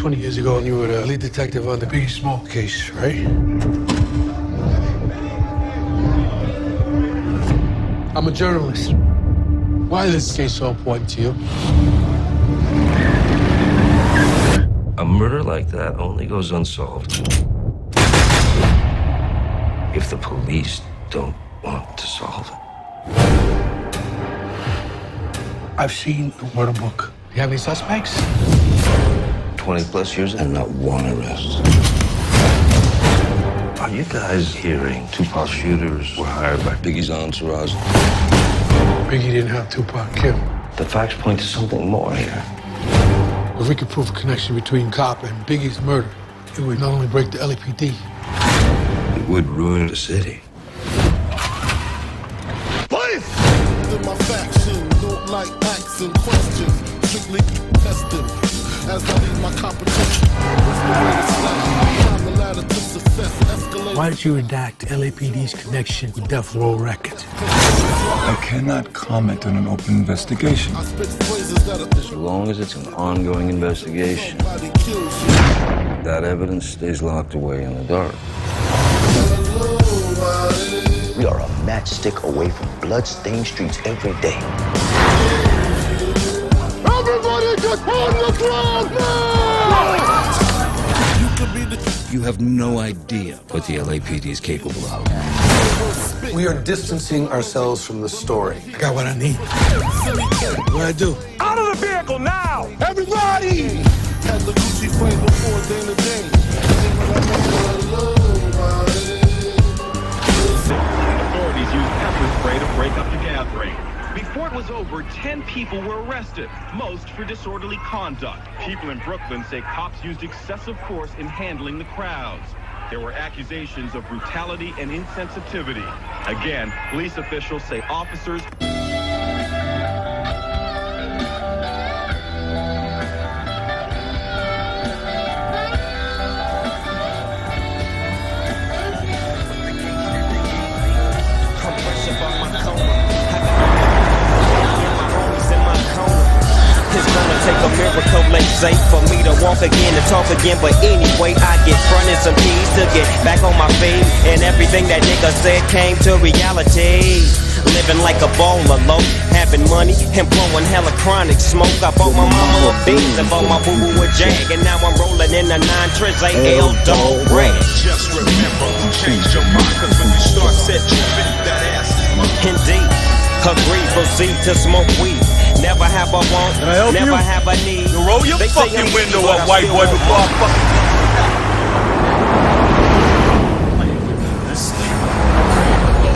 20 years ago, and you were the lead detective on the Biggie Small case, right? I'm a journalist. Why is this case so important to you? A murder like that only goes unsolved if the police don't want to solve it. I've seen the murder book. You have any suspects? 20 plus years and not one arrest. Are you guys hearing Tupac's shooters were hired by Biggie's entourage? Biggie didn't have Tupac killed. The facts point to something more here. If we could prove a connection between Cop and Biggie's murder, it would not only break the LAPD. It would ruin the city. Police! My faction don't like asking questions, strictly testing. As I lead my competition, what's the way to slide? Climb the ladder to success, escalate. Why did you redact LAPD's connection with Death Row Records? I cannot comment on an open investigation. I spit phrases that are As long as it's an ongoing investigation, nobody kills you. that evidence stays locked away in the dark. We are a matchstick away from blood-stained streets every day. Everybody get on the ground now! You have no idea what the LAPD is capable of. We are distancing ourselves from the story. I got what I need. What I do? Out of the vehicle now! Everybody! Had the Gucci frame before Dana Dane. Authorities used pepper spray to break up the gathering. Before it was over, 10 people were arrested, most for disorderly conduct. People in Brooklyn say cops used excessive force in handling the crowds. There were accusations of brutality and insensitivity. Again, police officials say officers... Take a miracle, let's say, for me to walk again and talk again. But anyway, I get fronted some keys to get back on my feet. And everything that nigga said came to reality. Living like a baller, low, having money and blowing hella chronic smoke. I bought my mama a Benz and bought my boo-boo a Jag. And now I'm rolling in a 9-Triz AL Dog Red. Just remember who changed your mind, cause when you start set tripping, that ass is mine. Indeed, agree, proceed to smoke weed. Never have a want, never have a need. You roll your fucking window up, white boy, before I fucking...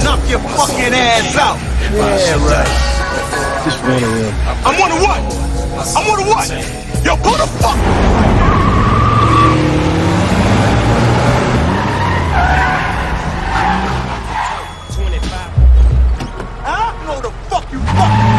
Knock your fucking ass out! Yeah, right. Just one of them. I'm one of what? I'm one of what? Yo, who the fuck? I don't know the fuck you fucking...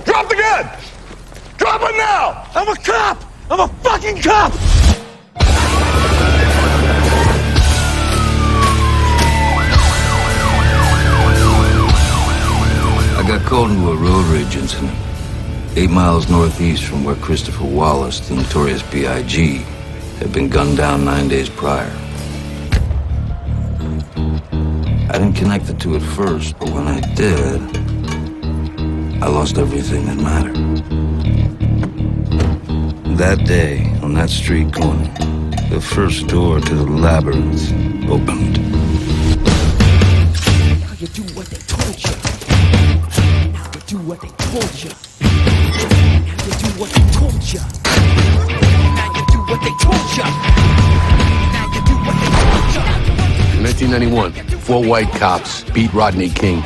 Drop the gun! Drop it now! I'm a cop! I'm a fucking cop! I got called into a road rage incident 8 miles northeast from where Christopher Wallace, the notorious B.I.G., had been gunned down 9 days prior. I didn't connect the two at first, but when I did, I lost everything that mattered. That day, on that street corner, the first door to the labyrinth opened. Now you do what they told you. Now you do what they told you. Now you do what they told you. Now you do what they told you. Now you In 1991, 4 white cops beat Rodney King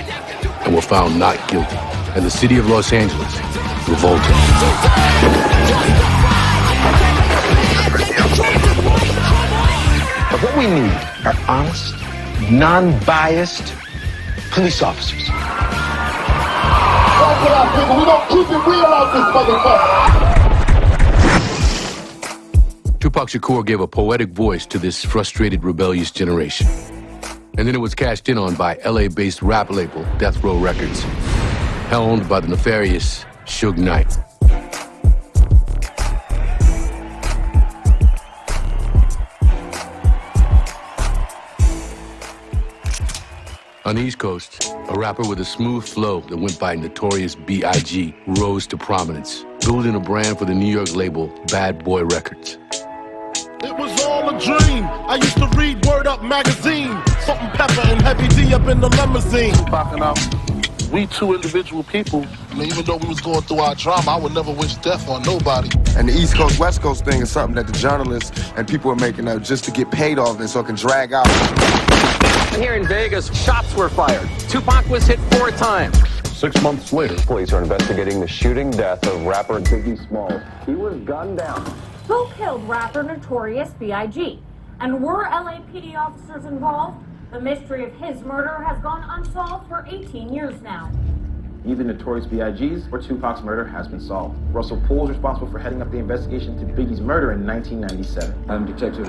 and were found not guilty. And the city of Los Angeles revolted. But what we need are honest, non-biased police officers. That's what I think. We don't keep it real out this motherfucker. Tupac Shakur gave a poetic voice to this frustrated, rebellious generation. And then it was cashed in on by LA-based rap label Death Row Records, helmed by the nefarious Suge Knight. On the East Coast, a rapper with a smooth flow that went by Notorious B.I.G. rose to prominence, building a brand for the New York label Bad Boy Records. It was all a dream. I used to read Word Up magazine. Salt and Pepper and Heavy D up in the limousine. Fucking out. We two individual people. I mean, even though we was going through our drama, I would never wish death on nobody. And the East Coast, West Coast thing is something that the journalists and people are making just to get paid off and so it can drag out. Here in Vegas, shots were fired. Tupac was hit 4 times. 6 months later, police are investigating the shooting death of rapper Biggie Smalls. He was gunned down. Who killed rapper Notorious B.I.G.? And were LAPD officers involved? The mystery of his murder has gone unsolved for 18 years now. Either Notorious B.I.G.'s or Tupac's murder has been solved. Russell Poole is responsible for heading up the investigation into Biggie's murder in 1997. I'm Detective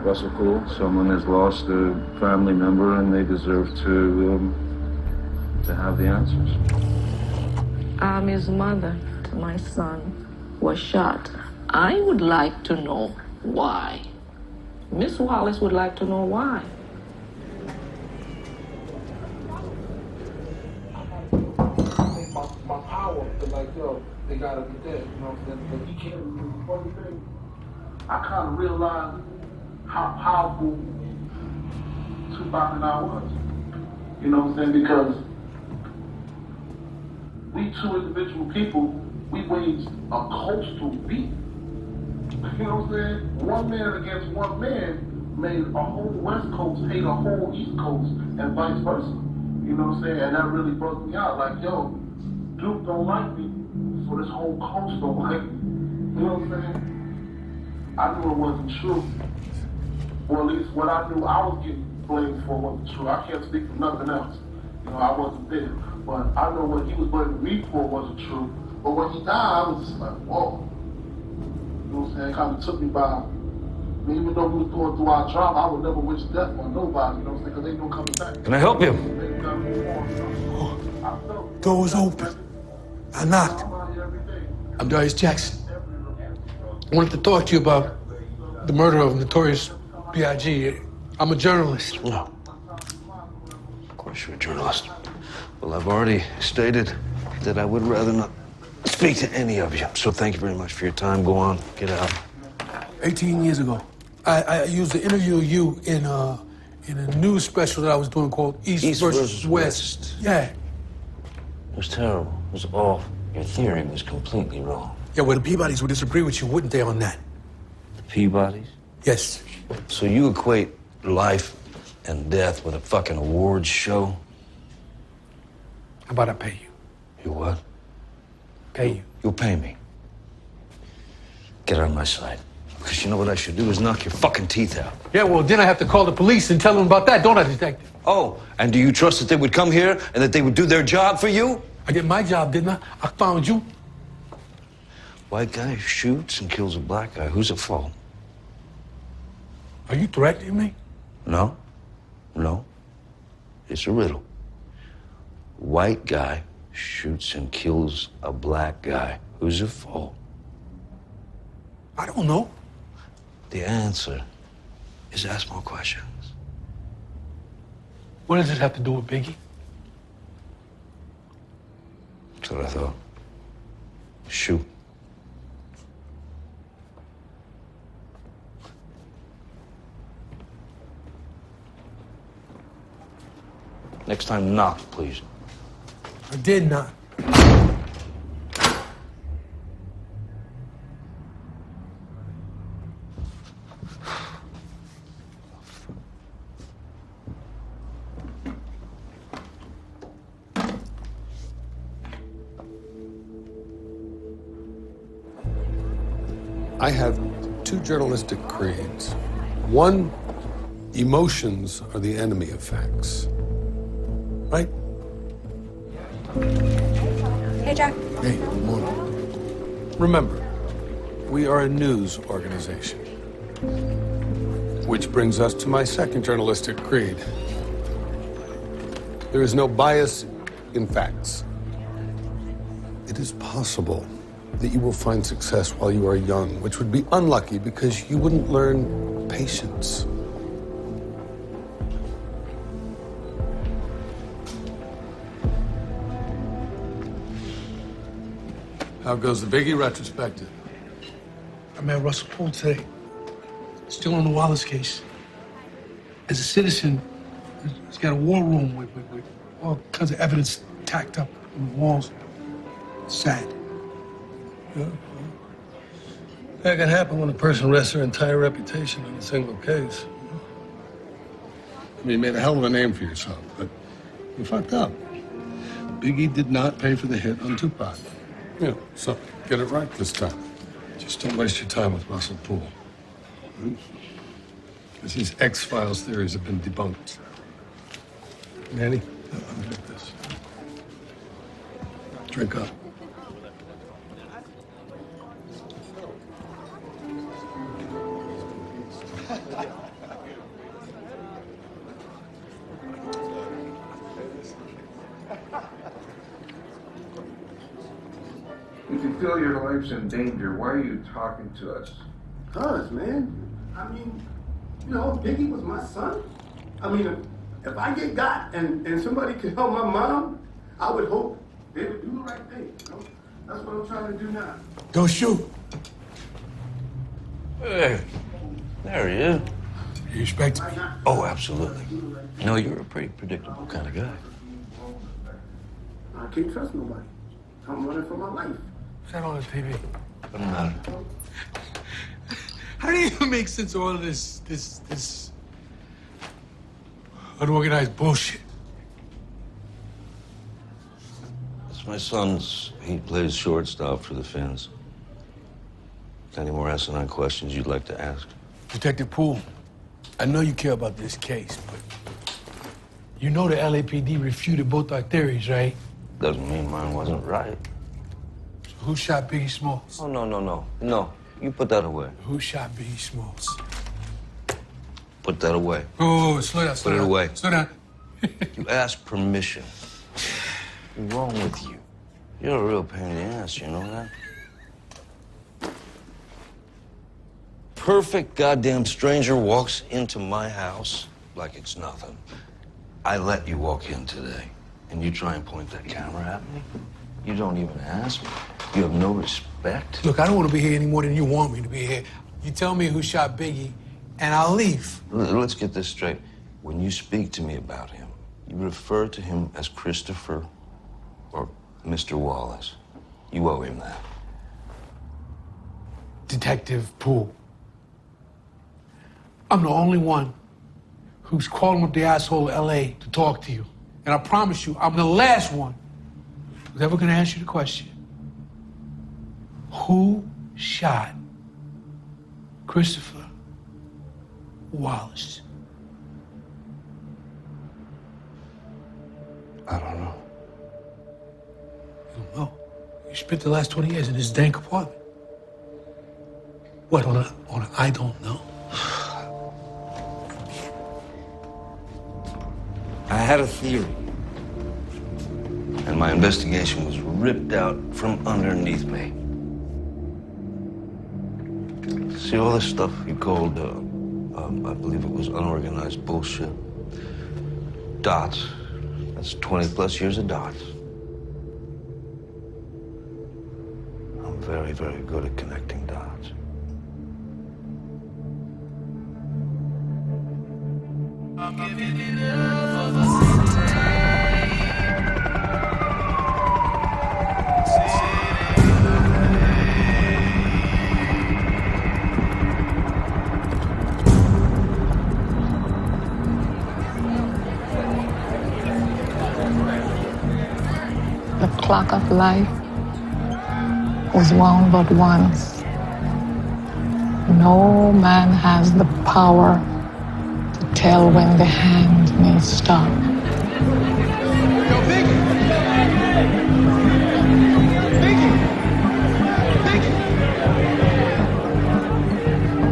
Russell Poole. Someone has lost a family member and they deserve to have the answers. I'm his mother. My son was shot. I would like to know why. Miss Wallace would like to know why. My power to like, yo, they gotta be dead, you know what I'm saying? But you can't remove the funny thing. I kind of realized how powerful Tupac and I was. You know what I'm saying? Because we two individual people, we waged a coastal beat. You know what I'm saying? One man against one man made a whole West Coast hate a whole East Coast and vice versa. You know what I'm saying? And that really broke me out. Like, yo, Duke don't like me, so this whole coast don't like me. You know what I'm saying? I knew it wasn't true. Or at least what I knew I was getting blamed for wasn't true. I can't speak for nothing else. You know, I wasn't there. But I know what he was blaming me for wasn't true. But when he died, I was just like, whoa. You know what I'm saying? It kind of took me by. I mean, even though we was going through our drama, I would never wish death on nobody, you know what I'm saying? Because they don't come back. Can I help you? Door was open. I knocked. I'm Darius Jackson. I wanted to talk to you about the murder of Notorious B.I.G. I'm a journalist. No. Of course you're a journalist. Well, I've already stated that I would rather not speak to any of you. So thank you very much for your time. Go on, get out. 18 years ago, I used to interview you in a news special that I was doing called East versus West. Yeah. It was terrible. It was awful. Your theory was completely wrong. Yeah, well, the Peabodys would disagree with you, wouldn't they, on that? The Peabodys? Yes. So you equate life and death with a fucking awards show? How about I pay you? You what? Pay you. You'll pay me. Get out of my sight. Because you know what I should do is knock your fucking teeth out. Yeah, well, then I have to call the police and tell them about that, don't I, Detective? Oh, and do you trust that they would come here and that they would do their job for you? I did my job, didn't I? I found you. White guy shoots and kills a black guy. Who's at fault? Are you threatening me? No. No. It's a riddle. White guy shoots and kills a black guy. Who's at fault? I don't know. The answer is ask more questions. What does it have to do with Biggie? That's what I thought. Shoot. Next time, knock, please. I did not. I have two journalistic creeds. One, emotions are the enemy of facts. Right? Hey, Jack. Hey, good morning. Remember, we are a news organization. Which brings us to my second journalistic creed. There is no bias in facts. It is possible that you will find success while you are young, which would be unlucky because you wouldn't learn patience. How goes the Biggie retrospective? I met Russell Poole today. Still on the Wallace case. As a citizen, he's got a war room with all kinds of evidence tacked up on the walls. Sad. Yeah. That can happen when a person rests their entire reputation on a single case. I mean, you made a hell of a name for yourself, but you fucked up. Biggie did not pay for the hit on Tupac. Yeah, so get it right this time. Just don't waste your time with Russell Poole. Because his X-Files theories have been debunked. Manny, I'll drink this. Drink up. If you feel your life's in danger, why are you talking to us? Cuz, man. I mean, you know, Biggie was my son. I mean, if I get got and somebody could help my mom, I would hope they would do the right thing. You know? That's what I'm trying to do now. Don't shoot. Hey, there he is. You respect me? Oh, absolutely. No, you're a pretty predictable kind of guy. I can't trust nobody. I'm running for my life. Is that on the TV? Doesn't matter. How do you make sense of all of this unorganized bullshit? It's my son's. He plays shortstop for the Finns. Any more asinine questions you'd like to ask? Detective Poole, I know you care about this case, but you know the LAPD refuted both our theories, right? Doesn't mean mine wasn't right. So who shot Biggie Smalls? Oh, no. You put that away. Who shot Biggie Smalls? Put that away. Oh, slow down, slow Put down. it away. Slow down. You asked permission. What's wrong with you? You're a real pain in the ass, you know that? Perfect goddamn stranger walks into my house like it's nothing. I let you walk in today, and you try and point that camera at me? You don't even ask me. You have no respect. Look, I don't want to be here any more than you want me to be here. You tell me who shot Biggie, and I'll leave. Let's get this straight. When you speak to me about him, you refer to him as Christopher or Mr. Wallace. You owe him that. Detective Poole, I'm the only one who's calling up the asshole of LA to talk to you. And I promise you, I'm the last one who's ever gonna ask you the question. Who shot Christopher Wallace? I don't know. You don't know? You spent the last 20 years in this dank apartment. What, on a I don't know? I had a theory. And my investigation was ripped out from underneath me. See all this stuff you called, I believe it was unorganized bullshit. Dots. That's 20 plus years of dots. I'm very, very good at connecting dots. I'm giving it up for the The clock of life was wound but once, No man has the power to tell when the hand may stop.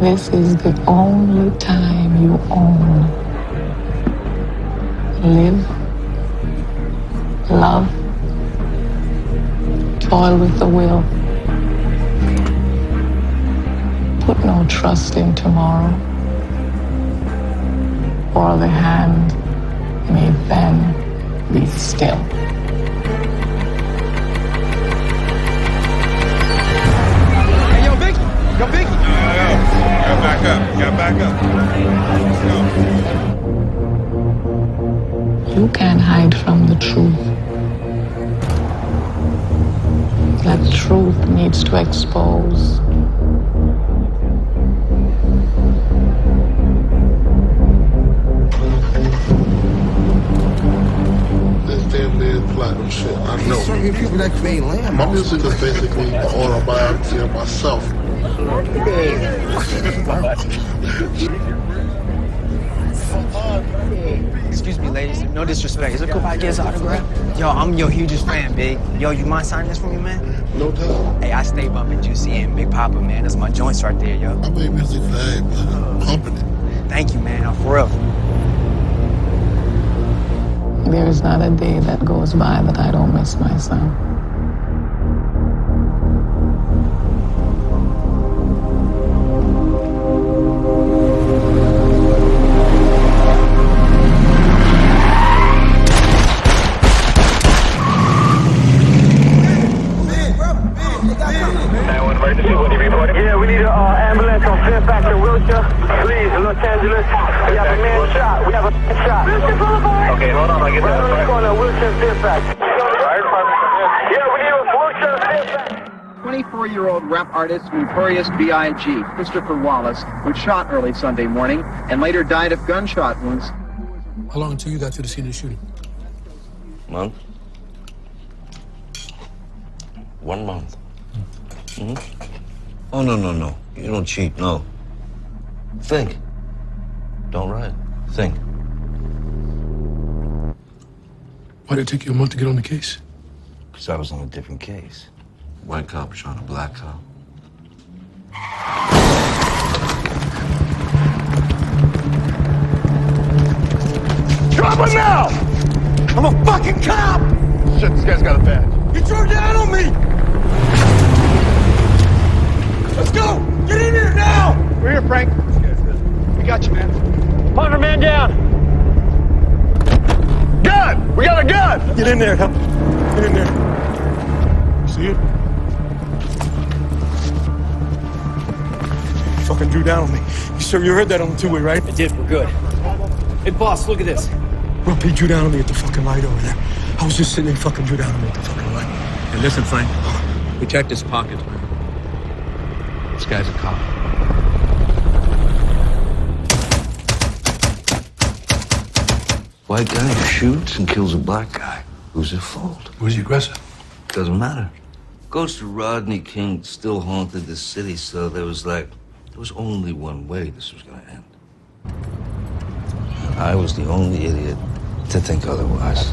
This is the only time you own. Live, love, toil with the will. Put no trust in tomorrow, or the hand may then be still. Hey, yo, Biggie! Yo, Biggie! Got back up. Got back up. Let's go. You can't hide from the truth. That truth needs to expose. This damn near platinum shit. I know. So many people that create land. My music is basically an autobiography of myself. Excuse me, ladies. No disrespect. Is it cool if I get his autograph? Yo, I'm your hugest fan, Big. Yo, you mind signing this for me, man? No doubt. Hey, I stay bumping Juicy and Big Papa, man. That's my joints right there, yo. I made music for everybody. Pumping it. Thank you, man. For real. There is not a day that goes by that I don't miss my son. Yeah, we need an ambulance on Fairfax and Wilshire. Please, Los Angeles. We have a man shot. We have a man shot. Wilshire Boulevard. Okay, hold on. I'll get that. Right on the corner, Wilshire and Fairfax. Yeah, we need a Wilshire and Fairfax. 24-year-old rap artist Notorious B.I.G., Christopher Wallace, was shot early Sunday morning and later died of gunshot wounds. How long until you got to the scene of the shooting? Month? 1 month. Mm-hmm. Oh, no. You don't cheat, no. Think. Don't write. Think. Why did it take you a month to get on the case? Because I was on a different case. White cop shot a black cop. Drop him now! I'm a fucking cop! Shit, this guy's got a badge. He drew down on me! Let's go! Get in here now! We're here, Frank. We got you, man. 100 man down! Gun! We got a gun! Get in there, help. Get in there. See it? Fucking drew down on me. You sure you heard that on the two-way, right? I did. We're good. Hey, boss, look at this. Bro, he drew down on me at the fucking light over there. I was just sitting there, fucking drew down on me at the fucking light. Hey, listen, Frank. We checked his pockets, man. This guy's a cop. White guy shoots and kills a black guy. Who's at fault? Who's the aggressor? Doesn't matter. Ghost of Rodney King still haunted the city, so there was only one way this was gonna end. And I was the only idiot to think otherwise.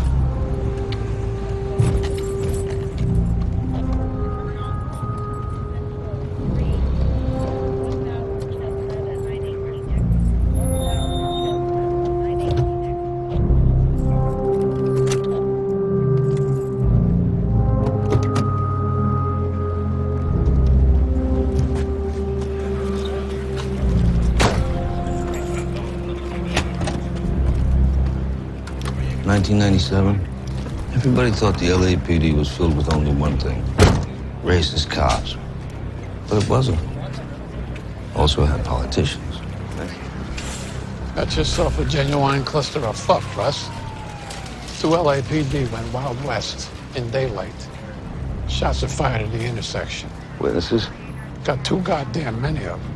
In 1997, everybody thought the LAPD was filled with only one thing: racist cops. But it wasn't. Also had politicians. Got yourself a genuine cluster of fuck, Russ. 2 LAPD went Wild West in daylight. Shots are fired at the intersection. Witnesses? Got too goddamn many of them.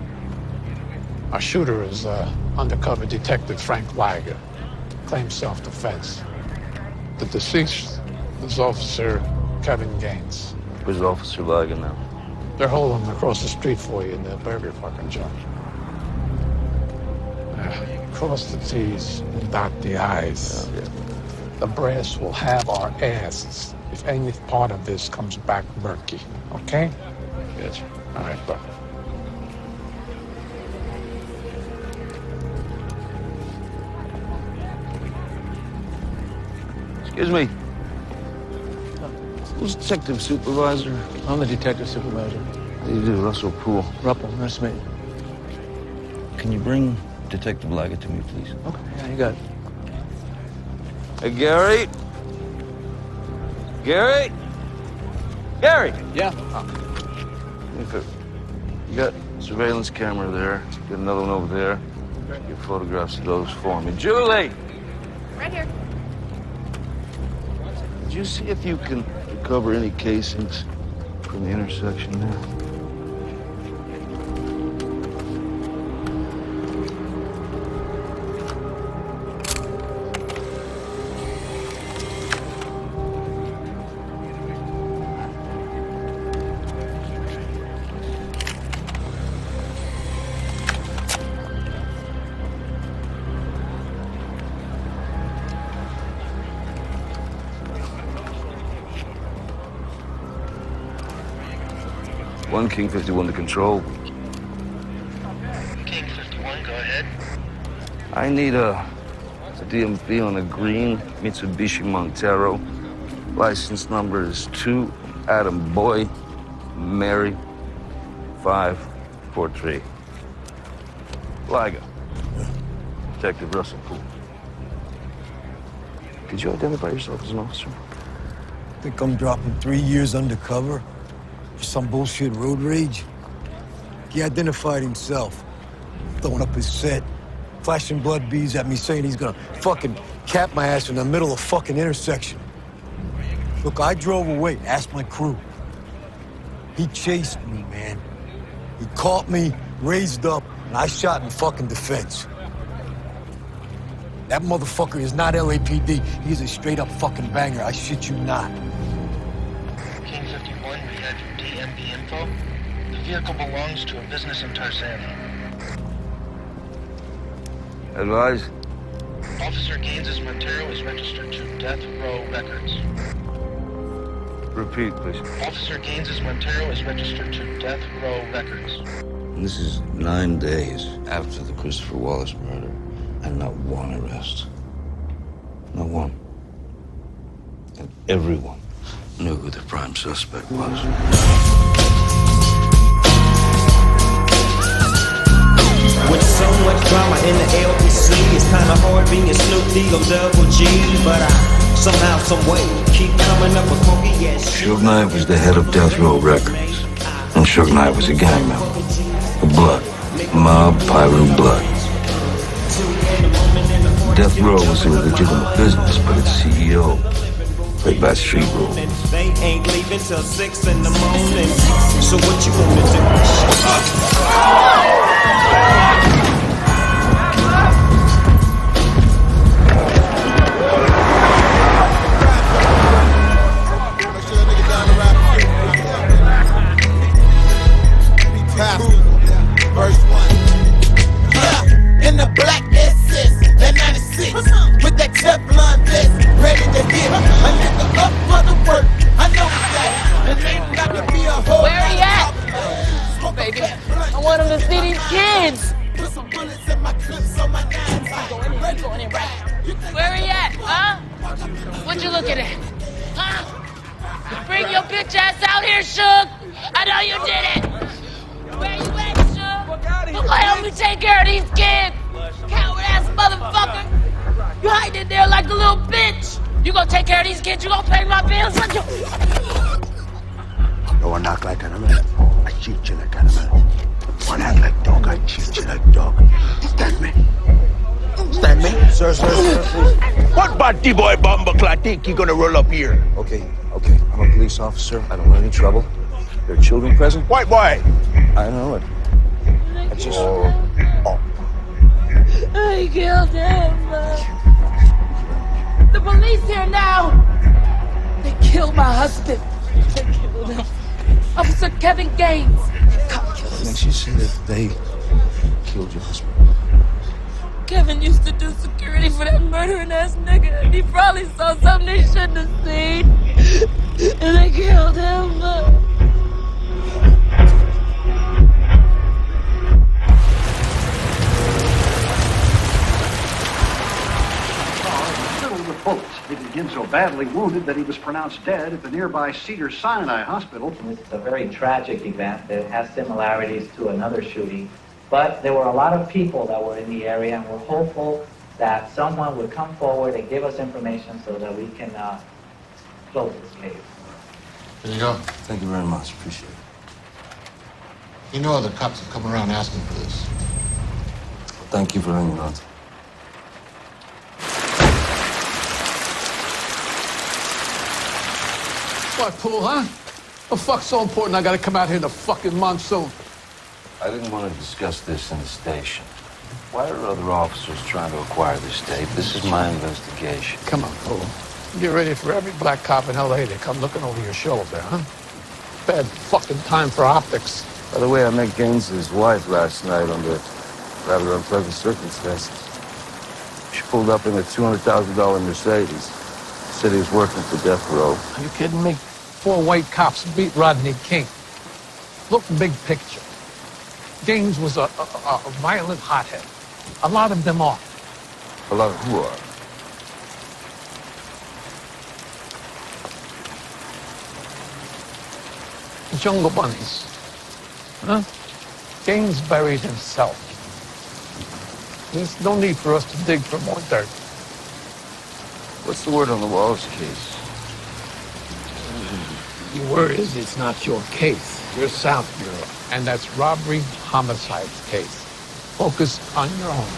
Our shooter is undercover detective Frank Weiger. Claims self-defense. The deceased is Officer Kevin Gaines. Where's Officer Liger now? They're holding them across the street for you in that burger fucking joint. Cross the T's and dot the I's. The brass will have our asses if any part of this comes back murky, okay? Gotcha. All right, bro. Excuse me. Who's detective supervisor? I'm the detective supervisor. How do you do, Russell Poole? Ruppel, nice to meet you. Can you bring Detective Lager to me, please? Okay, yeah, you got it. Hey, Gary? Gary? Gary! Yeah? You got surveillance camera there. Got another one over there. Get photographs of those for me. Julie! Right here. Did you see if you can recover any casings from the intersection there? One King 51 to control. King 51, go ahead. I need a DMV on a green Mitsubishi Montero. License number is 2 Adam Boy Mary 543. Liga. Detective Russell Poole. Did you identify yourself as an officer? Think I'm dropping 3 years undercover for some bullshit road rage? He identified himself, throwing up his set, flashing blood beads at me, saying he's gonna fucking cap my ass in the middle of fucking intersection. Look, I drove away, asked my crew. He chased me, man. He caught me, raised up, and I shot in fucking defense. That motherfucker is not LAPD. He's a straight up fucking banger. I shit you not. King 51, we have your DMV info. The vehicle belongs to a business in Tarzana. Advise? Officer Gaines's Montero is registered to Death Row Records. Repeat, please. Officer Gaines's Montero is registered to Death Row Records. And this is 9 days after the Christopher Wallace murder, and not one arrest. Not one. And everyone knew who the prime suspect was. With so much drama in the LBC, it's kinda hard being Snoop D-O double G, but I somehow, someway keep coming up with funky ass shit. Suge Knight was the head of Death Row Records, and Suge Knight was a gang member. The Blood, Mob Pyro Blood. Death Row was a legitimate business, but its CEO played by street rules. They ain't leaving till 6 in the morning. So what you wanna do? Verse 1. Yeah, in the black SS, that 96, with that Teflon vest, ready to hit a nigga up for the work. I know that, and ain't got to be a whole. Where he at? Baby, I want him to see these kids. Put some bullets in my clips on my 9-5. Where he at, huh? What you looking at? Huh? Bring your bitch ass out here, Suge. I know you did it. Where you at, Suge? You gonna help me take care of these kids? Coward ass motherfucker. You hiding in there like a little bitch. You gonna take care of these kids? You gonna pay my bills? No one act like animal. I treat you like animal. One act like dog, I treat you like dog. Stand me. Stand me? Sir, please. What bad boy bumbleclad think you gonna roll up here? Okay. I'm a police officer. I don't want any trouble. There are children present. White boy! I don't know it. I just... I killed him. The police here now. They killed my husband. They killed him. Officer Officer Kevin Gaines. Makes you say that they killed your husband. Kevin used to do security for that murdering ass nigga, and he probably saw something they shouldn't have seen. And they killed him. Bullets. He became so badly wounded that he was pronounced dead at the nearby Cedars-Sinai Hospital. It's a very tragic event that has similarities to another shooting, but there were a lot of people that were in the area, and we're hopeful that someone would come forward and give us information so that we can close this case. Here you go. Thank you very much. Appreciate it. You know the cops have come around asking for this. Thank you for hanging on. What, pool, huh? The fuck's so important I gotta come out here in the fucking monsoon? I didn't want to discuss this in the station. Why are other officers trying to acquire this tape? This is my investigation. Come on, Pool. Get ready for every black cop in L.A. to come looking over your shoulder, huh? Bad fucking time for optics. By the way, I met Gaines's wife last night under rather unpleasant circumstances. She pulled up in a $200,000 Mercedes. Said he was working for death row. Are you kidding me? 4 white cops beat Rodney King. Look big picture. Gaines was a violent hothead. A lot of them are. A lot of who are? Jungle bunnies. Huh? Gaines buried himself. There's no need for us to dig for more dirt. What's the word on the Wallace case? The word is it's not your case. You're South Bureau. And that's robbery, homicide case. Focus on your own.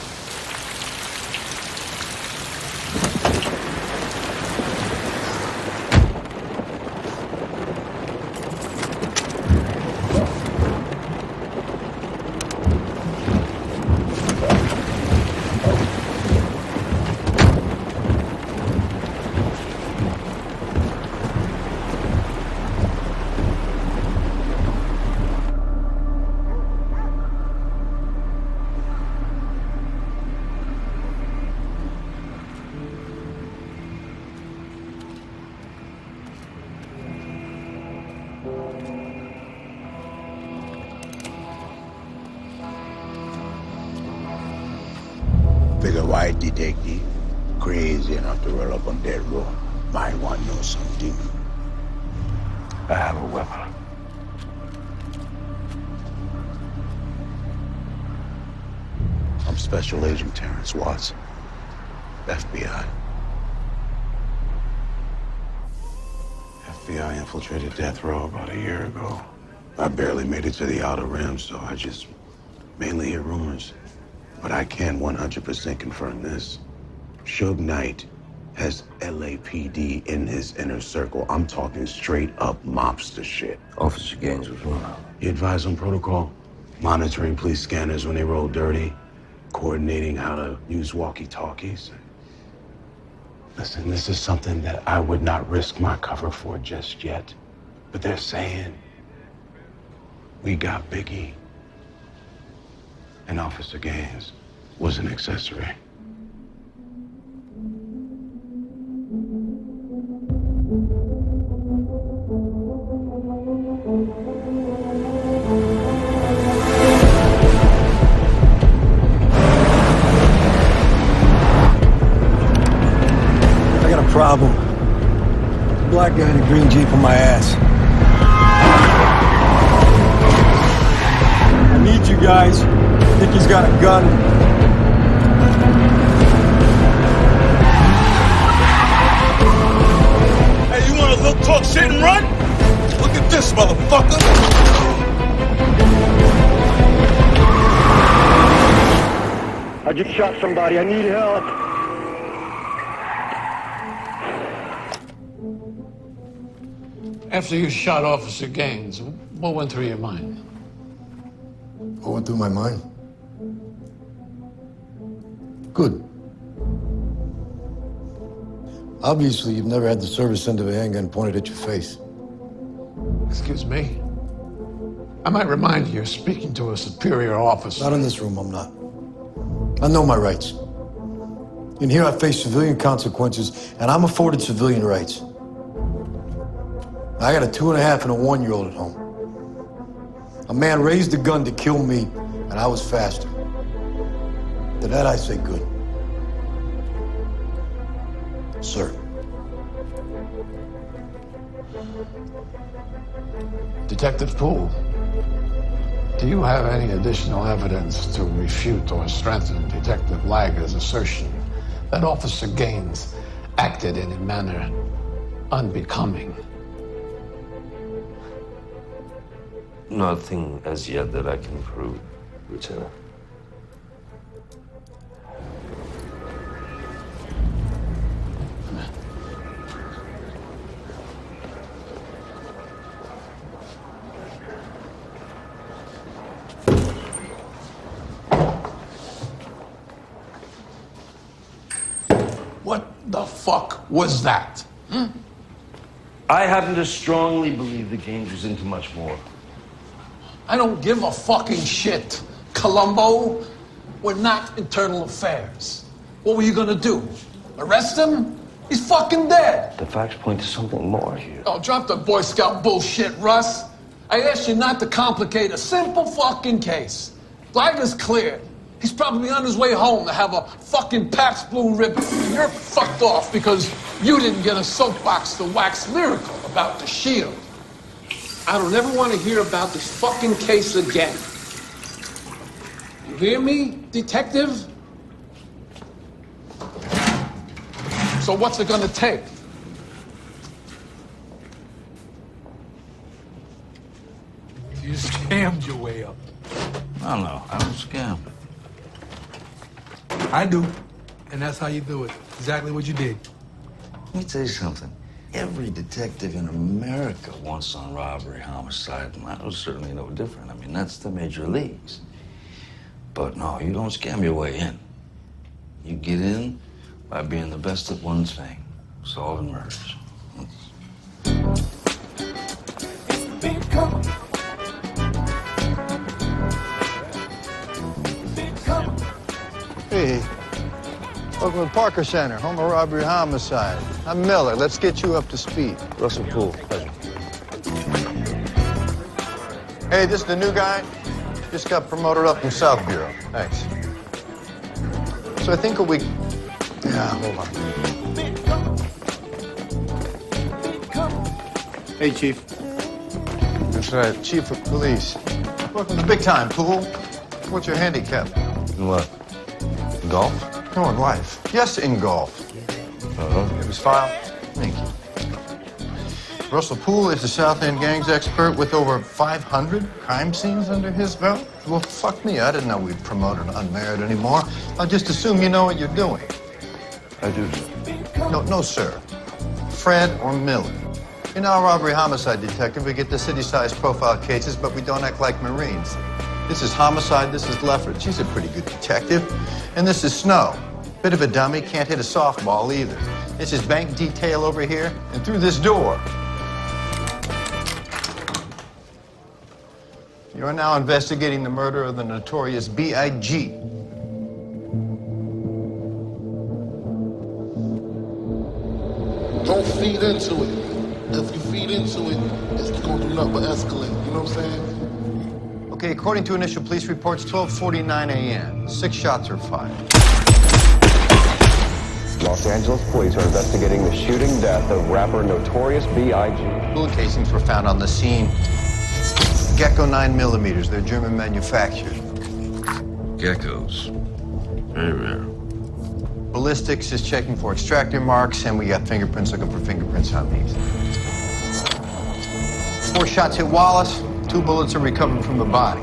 Figure white detective, crazy enough to roll up on dead row, might want to know something. I have a weapon. I'm Special Agent Terrence Watts, FBI. FBI infiltrated death row about a year ago. I barely made it to the outer rim, so I just mainly hear rumors. But I can 100% confirm this. Suge Knight has LAPD in his inner circle. I'm talking straight up mobster shit. Officer Gaines was wrong. He advised on protocol, monitoring police scanners when they roll dirty, coordinating how to use walkie-talkies. Listen, this is something that I would not risk my cover for just yet. But they're saying we got Biggie. And Officer Gaines was an accessory. I got a problem. Black guy in a green Jeep on my ass. I need you guys. I think he's got a gun. Hey, you wanna look, talk shit, and run? Look at this, motherfucker! I just shot somebody. I need help. After you shot Officer Gaines, what went through your mind? What went through my mind? Good. Obviously, you've never had the service end of a handgun pointed at your face. Excuse me? I might remind you, you're speaking to a superior officer. Not in this room, I'm not. I know my rights. In here, I face civilian consequences, and I'm afforded civilian rights. I got a 2.5 and a 1-year-old at home. A man raised a gun to kill me, and I was faster. To that, I say good. Sir. Detective Poole, do you have any additional evidence to refute or strengthen Detective Lager's assertion that Officer Gaines acted in a manner unbecoming? Nothing as yet that I can prove, Lieutenant. What the fuck was that? I happen to strongly believe that Gaines was into much more. I don't give a fucking shit, Columbo. We're not internal affairs. What were you gonna do? Arrest him? He's fucking dead. The facts point to something more here. Oh, drop the Boy Scout bullshit, Russ. I asked you not to complicate a simple fucking case. Liger's cleared. He's probably on his way home to have a fucking Pabst Blue Ribbon. You're fucked off because you didn't get a soapbox to wax lyrical about the shield. I don't ever want to hear about this fucking case again. You hear me, detective? So what's it gonna take? You scammed your way up. No, I don't scam. I do. And that's how you do it. Exactly what you did. Let me tell you something. Every detective in America wants on robbery, homicide, and I was certainly no different. I mean, that's the major leagues. But no, you don't scam your way in. You get in by being the best at one thing, solving murders. Hey, welcome to Parker Center, home of robbery homicide. I'm Miller. Let's get you up to speed. Russell Poole, pleasure. Hey, this is the new guy. Just got promoted up from South Bureau. Thanks. So I think a week. Yeah, hold on. Hey, Chief. That's right, Chief of Police. Welcome to big time, Poole. What's your handicap? In what? Golf? No, in life. Yes, in golf. Give his file. Thank you. Russell Poole is a South End gangs expert with over 500 crime scenes under his belt. Well, fuck me. I didn't know we'd promote an unmarried anymore. I just assume you know what you're doing. I do. No, sir. Fred or Miller. In our robbery homicide detective, we get the city-sized profile cases, but we don't act like Marines. This is homicide, this is Lefford. She's a pretty good detective. And this is Snow. Bit of a dummy, can't hit a softball either. This is bank detail over here, and through this door. You are now investigating the murder of the notorious B.I.G. Don't feed into it. If you feed into it, it's going to do nothing but escalate. You know what I'm saying? Okay, according to initial police reports, 12:49 a.m. 6 shots are fired. Los Angeles police are investigating the shooting death of rapper Notorious B.I.G. Bullet casings were found on the scene. Gecko 9mm, they're German manufactured. Geckos. Very rare. Ballistics is checking for extractor marks, and we got fingerprints looking for fingerprints on these. 4 shots hit Wallace. 2 bullets are recovered from the body.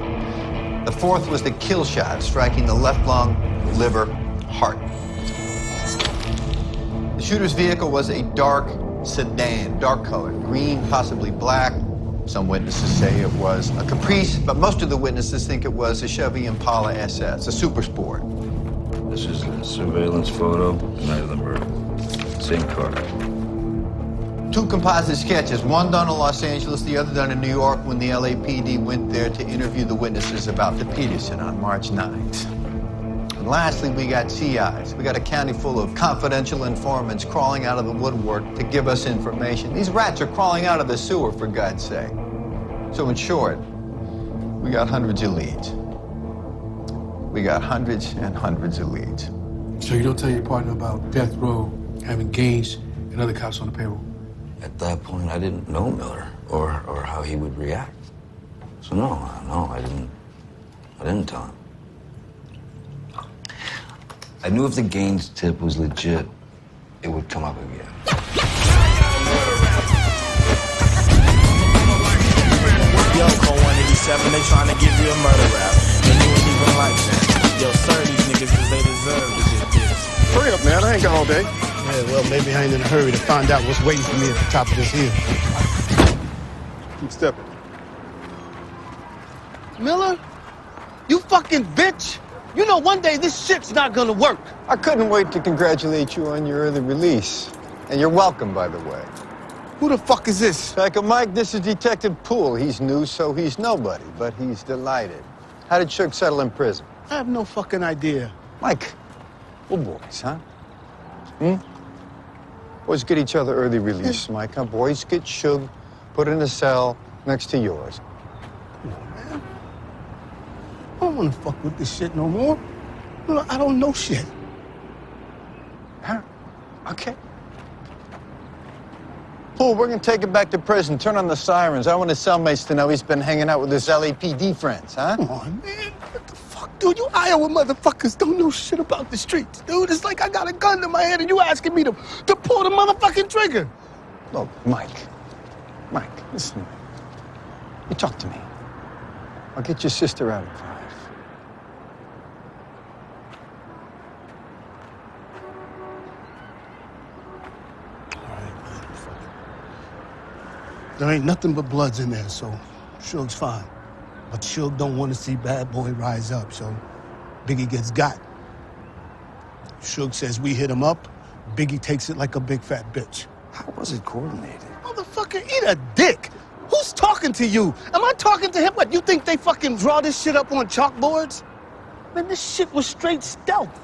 The 4th was the kill shot, striking the left lung, liver, heart. The shooter's vehicle was a dark sedan, dark color, green, possibly black. Some witnesses say it was a Caprice, but most of the witnesses think it was a Chevy Impala SS, a super sport. This is a surveillance photo, night of the murder. Same car. 2 composite sketches, one done in Los Angeles, the other done in New York when the LAPD went there to interview the witnesses about the Peterson on March 9th. And lastly, we got CIs. We got a county full of confidential informants crawling out of the woodwork to give us information. These rats are crawling out of the sewer, for God's sake. So in short, we got hundreds of leads. We got hundreds and hundreds of leads. So you don't tell your partner about death row having Gaines and other cops on the payroll? At that point, I didn't know Miller or how he would react. So no, I didn't tell him. I knew if the Gaines tip was legit, it would come up again. Yo, Code 187, they trying to give you a murder rap. And you ain't even like that. Yo, sir, these niggas, cause they deserve to get this. Hurry up, man. I ain't got all day. Yeah, well, maybe I ain't in a hurry to find out what's waiting for me at the top of this hill. Keep stepping. Miller? You fucking bitch! You know one day this shit's not gonna work. I couldn't wait to congratulate you on your early release. And you're welcome, by the way. Who the fuck is this? Psycho Mike, this is Detective Poole. He's new, so he's nobody, but he's delighted. How did Suge settle in prison? I have no fucking idea. Mike, we're boys, huh? Boys get each other early release, Mike, huh? Boys get Suge put in a cell next to yours. Come on, man. I don't wanna fuck with this shit no more. Look, I don't know shit. Huh? Okay. Poole, we're gonna take him back to prison. Turn on the sirens. I want his cellmates to know he's been hanging out with his LAPD friends, huh? Come on, man. What the fuck, dude? You Iowa motherfuckers don't know shit about the streets, dude. It's like I got a gun to my head and you asking me to pull the motherfucking trigger. Look, Mike, listen to me. You talk to me. I'll get your sister out at 5. There ain't nothing but bloods in there, so Suge's fine. But Suge don't want to see Bad Boy rise up, so Biggie gets got. Suge says we hit him up, Biggie takes it like a big fat bitch. How was it coordinated? Motherfucker, eat a dick! Who's talking to you? Am I talking to him? What, you think they fucking draw this shit up on chalkboards? Man, this shit was straight stealth.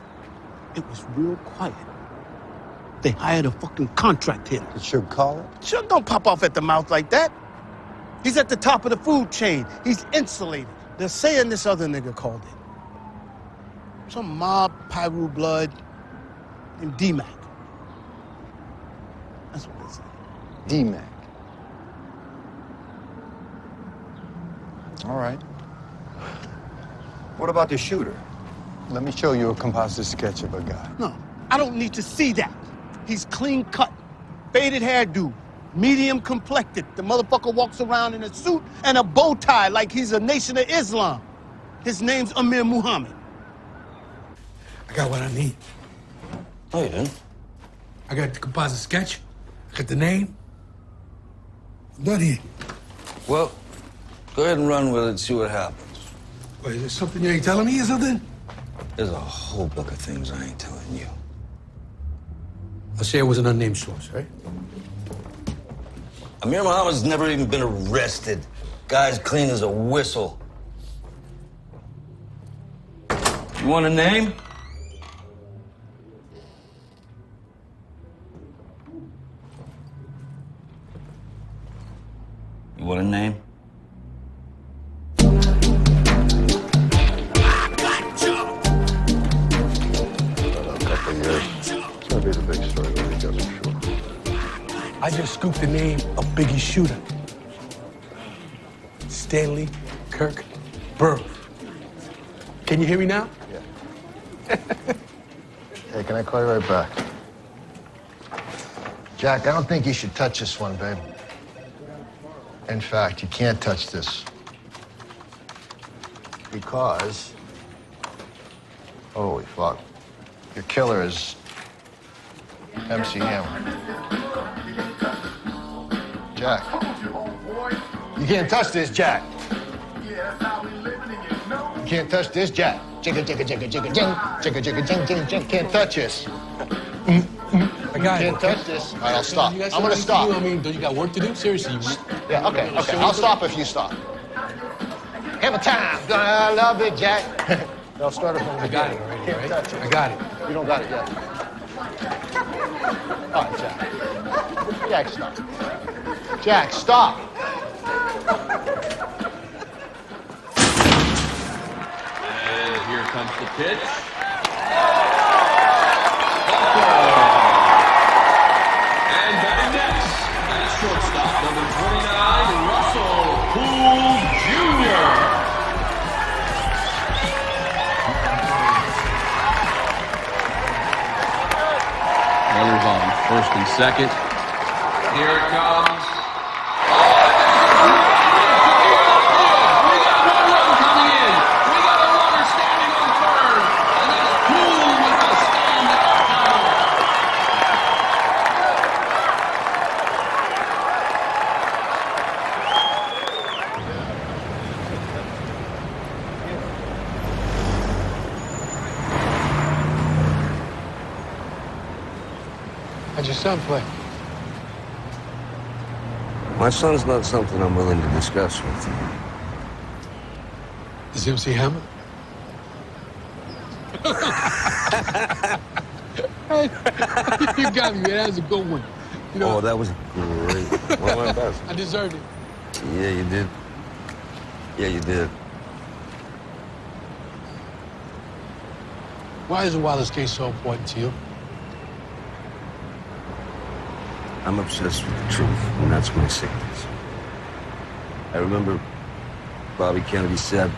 It was real quiet. They hired a fucking contract hitter. Did Suge call it? Suge don't pop off at the mouth like that. He's at the top of the food chain. He's insulated. They're saying this other nigga called it. Some mob Pyru blood named D-Mac. That's what they say. D-Mac. All right. What about the shooter? Let me show you a composite sketch of a guy. No, I don't need to see that. He's clean cut, faded hairdo, medium complected. The motherfucker walks around in a suit and a bow tie like he's a Nation of Islam. His name's Amir Muhammad. I got what I need. Oh, you didn't? I got the composite sketch. I got the name. I'm done here. Well, go ahead and run with it and see what happens. Wait, is there something you ain't telling me or something? There's a whole book of things I ain't telling you. I'll say it was an unnamed source, right? Amir Muhammad's never even been arrested. Guy's clean as a whistle. You want a name? You want a name? It's gonna be the big story when he does it, sure. I just scooped the name of Biggie's shooter. Stanley Kirk Burroughs. Can you hear me now? Yeah. Hey, can I call you right back? Jack, I don't think you should touch this one, babe. In fact, you can't touch this. Because, holy fuck, your killer is MC Hammer. Jack, you can't touch this, Jack. You can't touch this, Jack. Jigga, jigga, jigga, jigga, jing. Jigga, jigga, jing, jing, jing. Can't touch this. I got it. Can't touch this. All right, I'll stop. You got I'm gonna something to stop. do? I mean, don't you got work to do? Seriously. Yeah, okay. I'll stop if you stop. Every time. Gonna love it, Jack. I'll start it from the beginning. I got it already, Can't right? touch it. I got it. You don't got it yet. All right, Jack. Jack, stop. Jack, stop. And here comes the pitch. And batting next, that is shortstop, number 29, Russell Poole Jr. Runners on first and second. Here it comes. How'd your son play? My son's not something I'm willing to discuss with you. Is MC Hammer? You got me, man. That was a good one. You know, Oh, that was great. One of my best. I deserved it. Yeah, you did. Yeah, you did. Why is the Wallace case so important to you? I'm obsessed with the truth, and that's my sickness. I remember Bobby Kennedy said,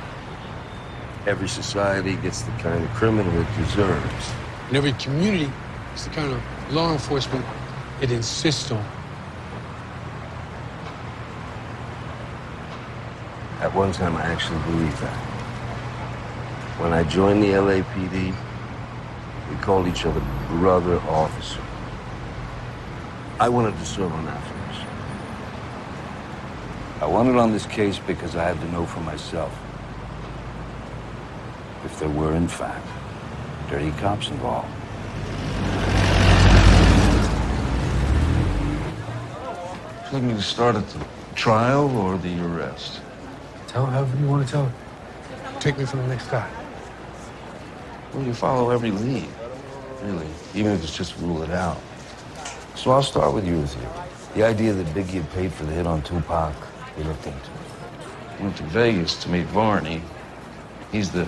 every society gets the kind of criminal it deserves. And every community is the kind of law enforcement it insists on. At one time, I actually believed that. When I joined the LAPD, we called each other brother officer. I wanted to serve on that force. I wanted on this case because I had to know for myself if there were, in fact, dirty cops involved. Would you like me to start at the trial or the arrest? Tell however you want to tell it. Take me from the next guy. Well, you follow every lead, really, even if it's just rule it out. So I'll start with you. The idea that Biggie had paid for the hit on Tupac, we looked into it. Went to Vegas to meet Varney. He's the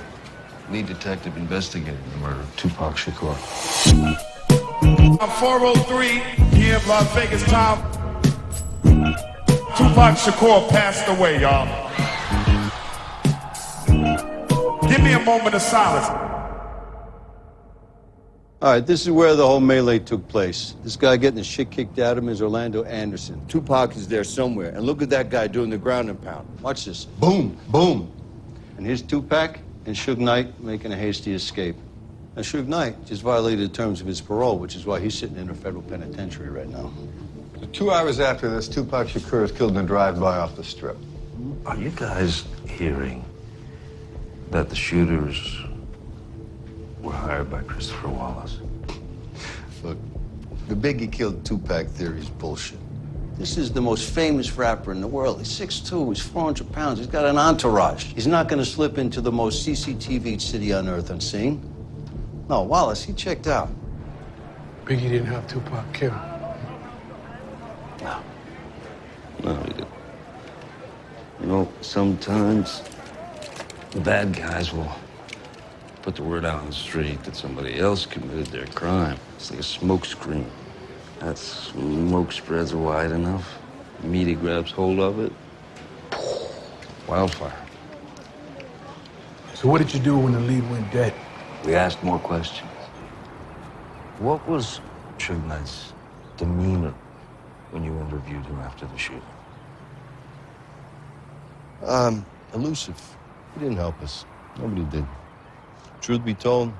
lead detective investigating the murder of Tupac Shakur. I'm 4:03 here in Las Vegas town. Tupac Shakur passed away, y'all. Give me a moment of silence. All right, this is where the whole melee took place. This guy getting the shit kicked out of him is Orlando Anderson. Tupac is there somewhere. And look at that guy doing the ground and pound. Watch this. Boom, boom. And here's Tupac and Suge Knight making a hasty escape. Now, Suge Knight just violated the terms of his parole, which is why he's sitting in a federal penitentiary right now. So 2 hours after this, Tupac Shakur is killed in a drive-by off the Strip. Are you guys hearing that the shooters were hired by Christopher Wallace? Look, the Biggie killed Tupac theory is bullshit. This is the most famous rapper in the world. He's 6'2", he's 400 pounds, he's got an entourage. He's not gonna slip into the most CCTV'd city on earth unseen. No, Wallace, he checked out. Biggie didn't have Tupac killed. No, he didn't. You know, sometimes the bad guys will put the word out on the street that somebody else committed their crime. It's like a smoke screen. That smoke spreads wide enough, the media grabs hold of it, wildfire. So what did you do when the lead went dead? We asked more questions. What was Suge Knight's demeanor when you interviewed him after the shooting? Elusive. He didn't help us. Nobody did. Truth be told,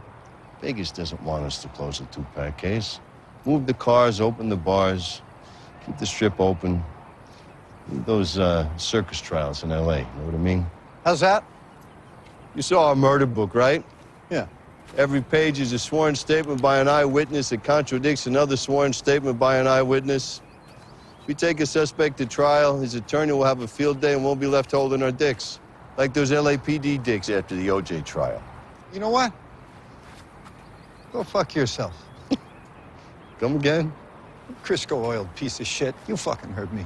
Vegas doesn't want us to close the Tupac case. Move the cars, open the bars, keep the Strip open. Leave those circus trials in L.A., you know what I mean? How's that? You saw our murder book, right? Yeah. Every page is a sworn statement by an eyewitness that contradicts another sworn statement by an eyewitness. If we take a suspect to trial, his attorney will have a field day and won't be left holding our dicks. Like those LAPD dicks after the OJ trial. You know what? Go fuck yourself. Come again? Crisco oiled piece of shit. You fucking heard me.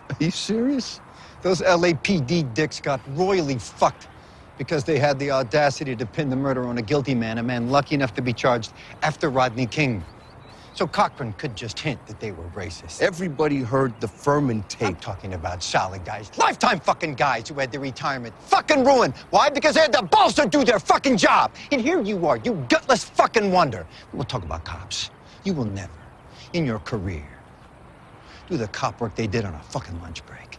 Are you serious? Those LAPD dicks got royally fucked because they had the audacity to pin the murder on a guilty man, a man lucky enough to be charged after Rodney King. So Cochran could just hint that they were racist. Everybody heard the Furman tape. I'm talking about solid guys, lifetime fucking guys who had their retirement fucking ruined. Why? Because they had the balls to do their fucking job. And here you are, you gutless fucking wonder. We'll talk about cops. You will never, in your career, do the cop work they did on a fucking lunch break.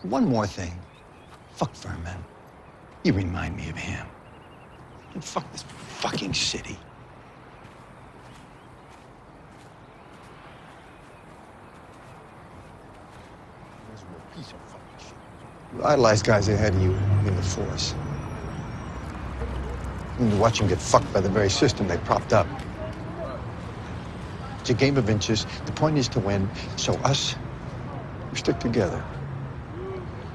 One more thing. Fuck Furman. You remind me of him. And fuck this fucking city. Piece of fucking shit. You idolize guys ahead of you in the force. And you watch them get fucked by the very system they propped up. It's a game of inches. The point is to win. So us, we stick together.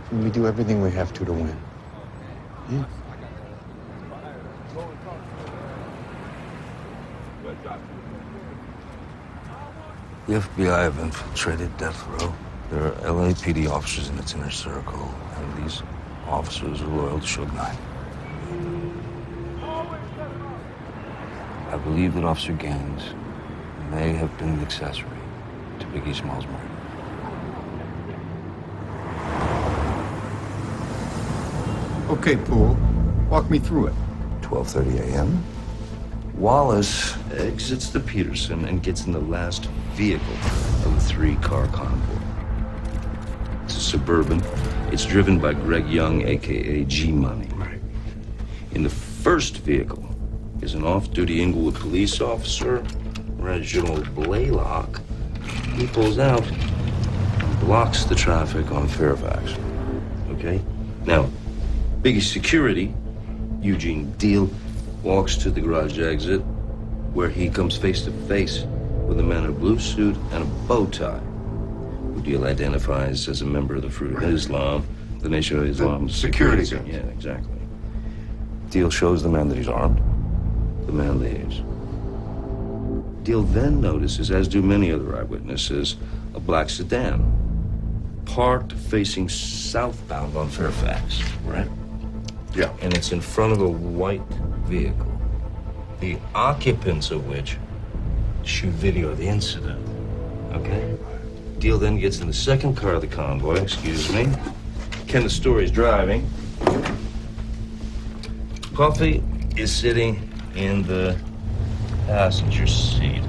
And we do everything we have to win. Yeah? The FBI have infiltrated death row. There are LAPD officers in its inner circle, and these officers are loyal to Suge Knight. I believe that Officer Gaines may have been the accessory to Biggie Smalls' murder. Okay, Poole. Walk me through it. 12:30 a.m. Wallace exits the Peterson and gets in the last vehicle of a three-car convoy. It's a Suburban. It's driven by Greg Young, a.k.a. G-Money. In the first vehicle is an off-duty Inglewood police officer, Reginald Blaylock. He pulls out and blocks the traffic on Fairfax. Okay? Now, Biggie's security, Eugene Deal, walks to the garage exit where he comes face to face with a man in a blue suit and a bow tie, who Deal identifies as a member of the Fruit of Islam, the Nation of Islam security guard. Yeah, exactly. Deal shows the man that he's armed. The man leaves. Deal then notices, as do many other eyewitnesses, a black sedan parked facing southbound on Fairfax, right? Yeah. And it's in front of a white vehicle, the occupants of which shoot video of the incident, okay? Deal then gets in the second car of the convoy, excuse me. Kenneth Story's driving. Coffee is sitting in the passenger seat.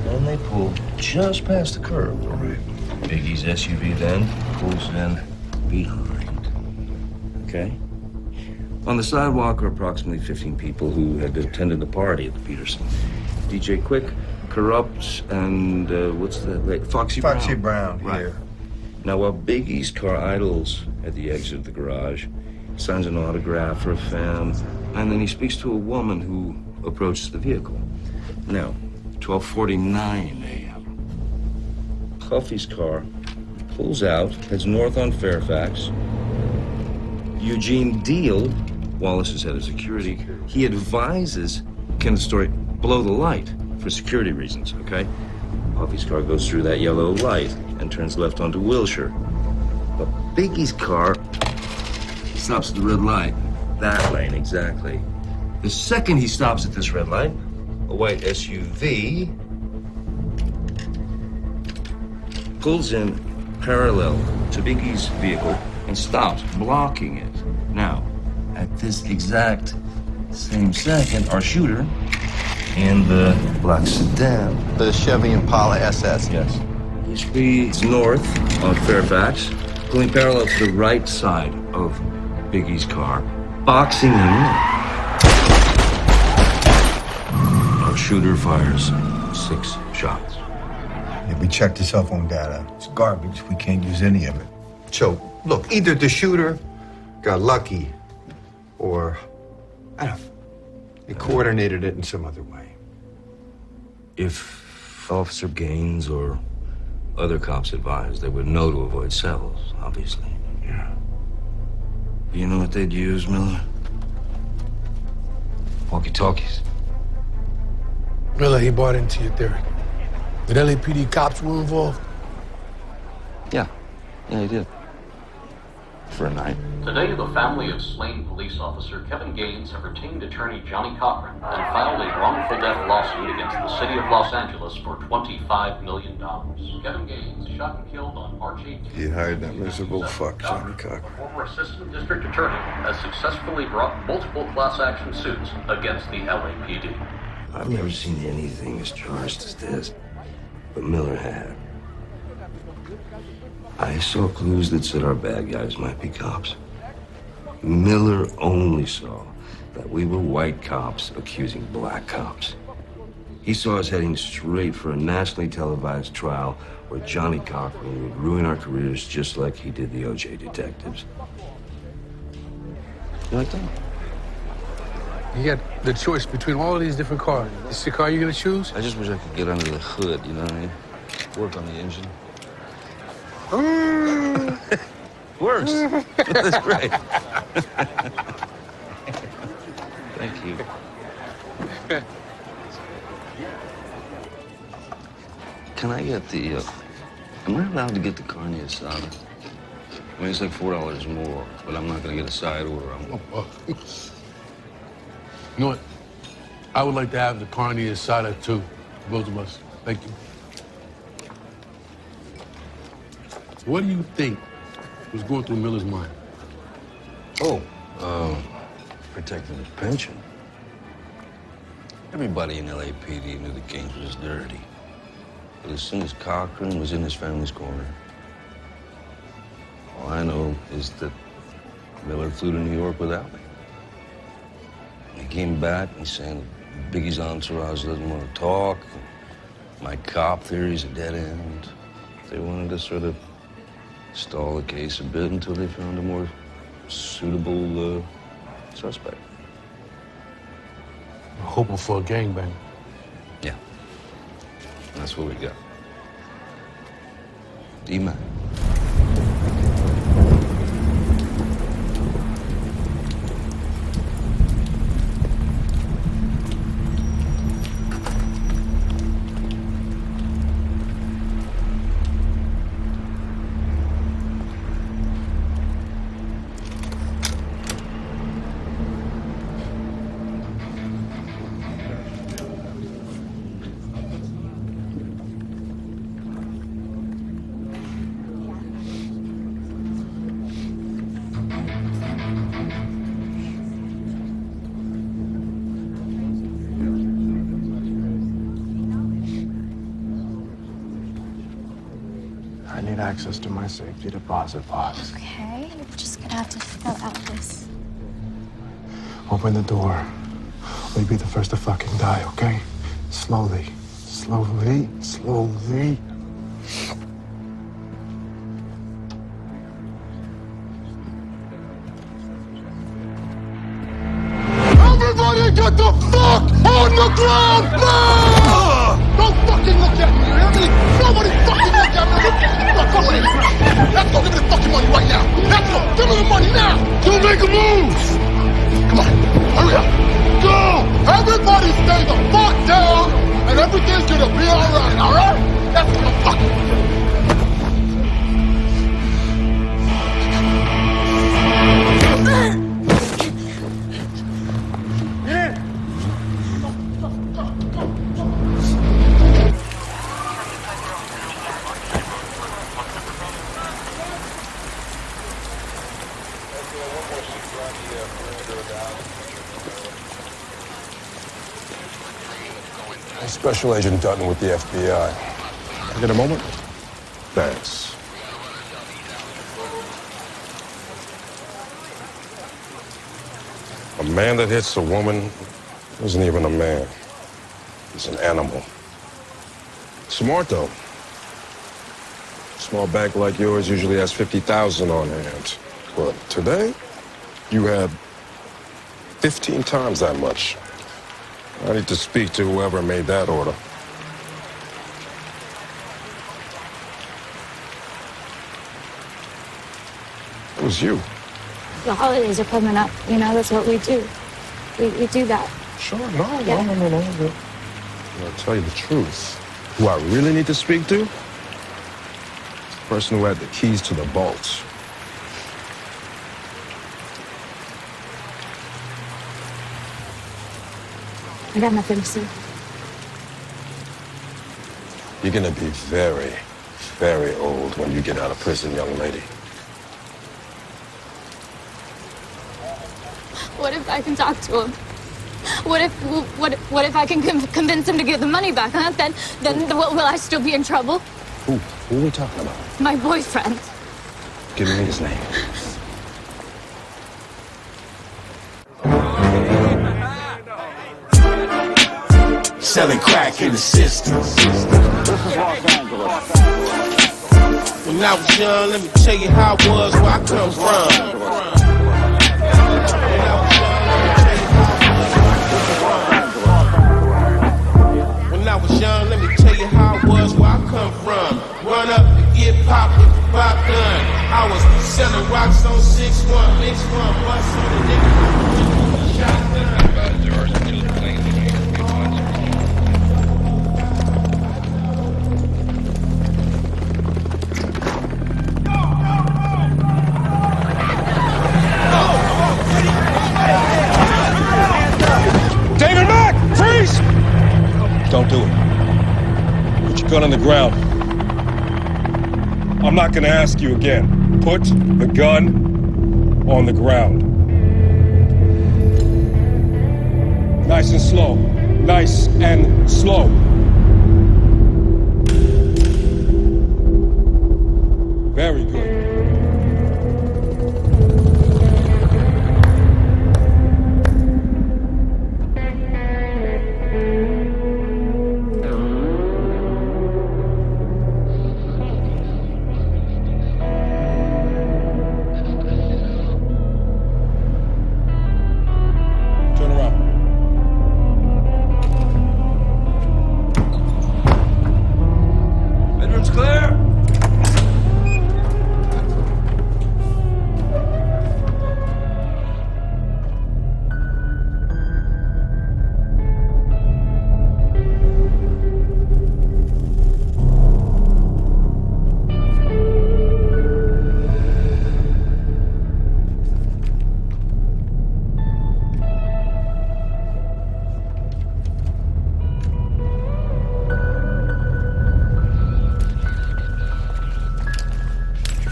Then they pull just past the curb. All right. Biggie's SUV then pulls in behind. Okay? On the sidewalk are approximately 15 people who had attended the party at the Peterson. DJ Quick, Corrupt, and what's that? Like Foxy Brown. Foxy Brown, Right. here. Now, while Biggie's car idles at the exit of the garage, he signs an autograph for a fan, and then he speaks to a woman who approaches the vehicle. Now, 12:49 a.m. Coffey's car pulls out, heads north on Fairfax. Eugene Deal, Wallace's head of security, he advises Kenneth Story, blow the light for security reasons, okay? Coffey's car goes through that yellow light and turns left onto Wilshire. But Biggie's car stops at the red light. That lane, exactly. The second he stops at this red light, a white SUV pulls in parallel to Biggie's vehicle and stops, blocking it. Now, at this exact same second, our shooter in the black sedan. The Chevy Impala SS. Yes. He speeds north on Fairfax, pulling parallel to the right side of Biggie's car, boxing him in. Our shooter fires 6 shots. Yeah, we checked the cell phone data. It's garbage. We can't use any of it. So, look, either the shooter got lucky Or, I don't know, they coordinated it in some other way. If Officer Gaines or other cops advised, they would know to avoid cells, obviously. Yeah. You know what they'd use, Miller? Walkie-talkies. Miller, he bought into your theory. The LAPD cops were involved? Yeah, he did. For a night. Today, the family of slain police officer Kevin Gaines have retained attorney Johnny Cochran and filed a wrongful death lawsuit against the city of Los Angeles for $25 million. Kevin Gaines, shot and killed on March 18th. He hired that miserable fuck, Johnny Cochran. Former assistant district attorney has successfully brought multiple class action suits against the LAPD. I've never seen anything as charged as this, but Miller had. I saw clues that said our bad guys might be cops. Miller only saw that we were white cops accusing black cops. He saw us heading straight for a nationally televised trial where Johnny Cochran would ruin our careers just like he did the OJ detectives. You like that? You got the choice between all of these different cars. Is the car you're gonna choose? I just wish I could get under the hood, you know what I mean? Work on the engine. Works. That's great. Thank you. Can I get the, am I allowed to get the carne asada? I mean, it's like $4 more, but I'm not gonna get a side order. You know what? I would like to have the carne asada too, for both of us. Thank you. What do you think was going through Miller's mind? Protecting his pension. Everybody in LAPD knew the Gaines was dirty. But as soon as Cochran was in his family's corner, all I know is that Miller flew to New York without me. He came back and saying that Biggie's entourage doesn't want to talk. My cop theory's a dead end. They wanted to sort of stall the case a bit until they found a more suitable suspect. We're hoping for a gangbang. Yeah. That's what we got. D-Man. I need access to my safety deposit box. Okay, you're just gonna have to fill out this. Open the door. Or you'll be the first to fucking die, okay? Slowly. Slowly. Slowly. Everybody get the fuck on the ground now! Don't fucking look at me, you hear me? Nobody fucking look at me! Fuck away! Let's go, give me the fucking money right now! Let's go, give me the money now! Don't make a move! Come on, hurry up! Go! Everybody stay the fuck down, and everything's gonna be alright? Let's go, fuck! Special Agent Dutton with the FBI. I get a moment? Thanks. A man that hits a woman isn't even a man. He's an animal. Smart, though. Small bank like yours usually has 50,000 on hand. But today, you had 15 times that much. I need to speak to whoever made that order. It was you. The holidays are coming up. You know, that's what we do. We do that. Sure, no. I'll tell you the truth. Who I really need to speak to? The person who had the keys to the vault. I got nothing to say. You're gonna be very, very old when you get out of prison, young lady. What if I can talk to him? What if I can convince him to give the money back? Huh? Then will I still be in trouble? Who are we talking about? My boyfriend. Give me his name. Selling crack in the system. When I was young, let me tell you how it was, where I come from. When I was young, let me tell you how it was, where I come from. Run up and get popped with the pop gun. I was selling rocks on 6-1, mix one, bust on the nigga. Shotgun. David Mack, freeze! Don't do it. Put your gun on the ground. I'm not gonna ask you again. Put the gun on the ground. Nice and slow. Nice and slow. Very good. Turn around. Bedroom's clear.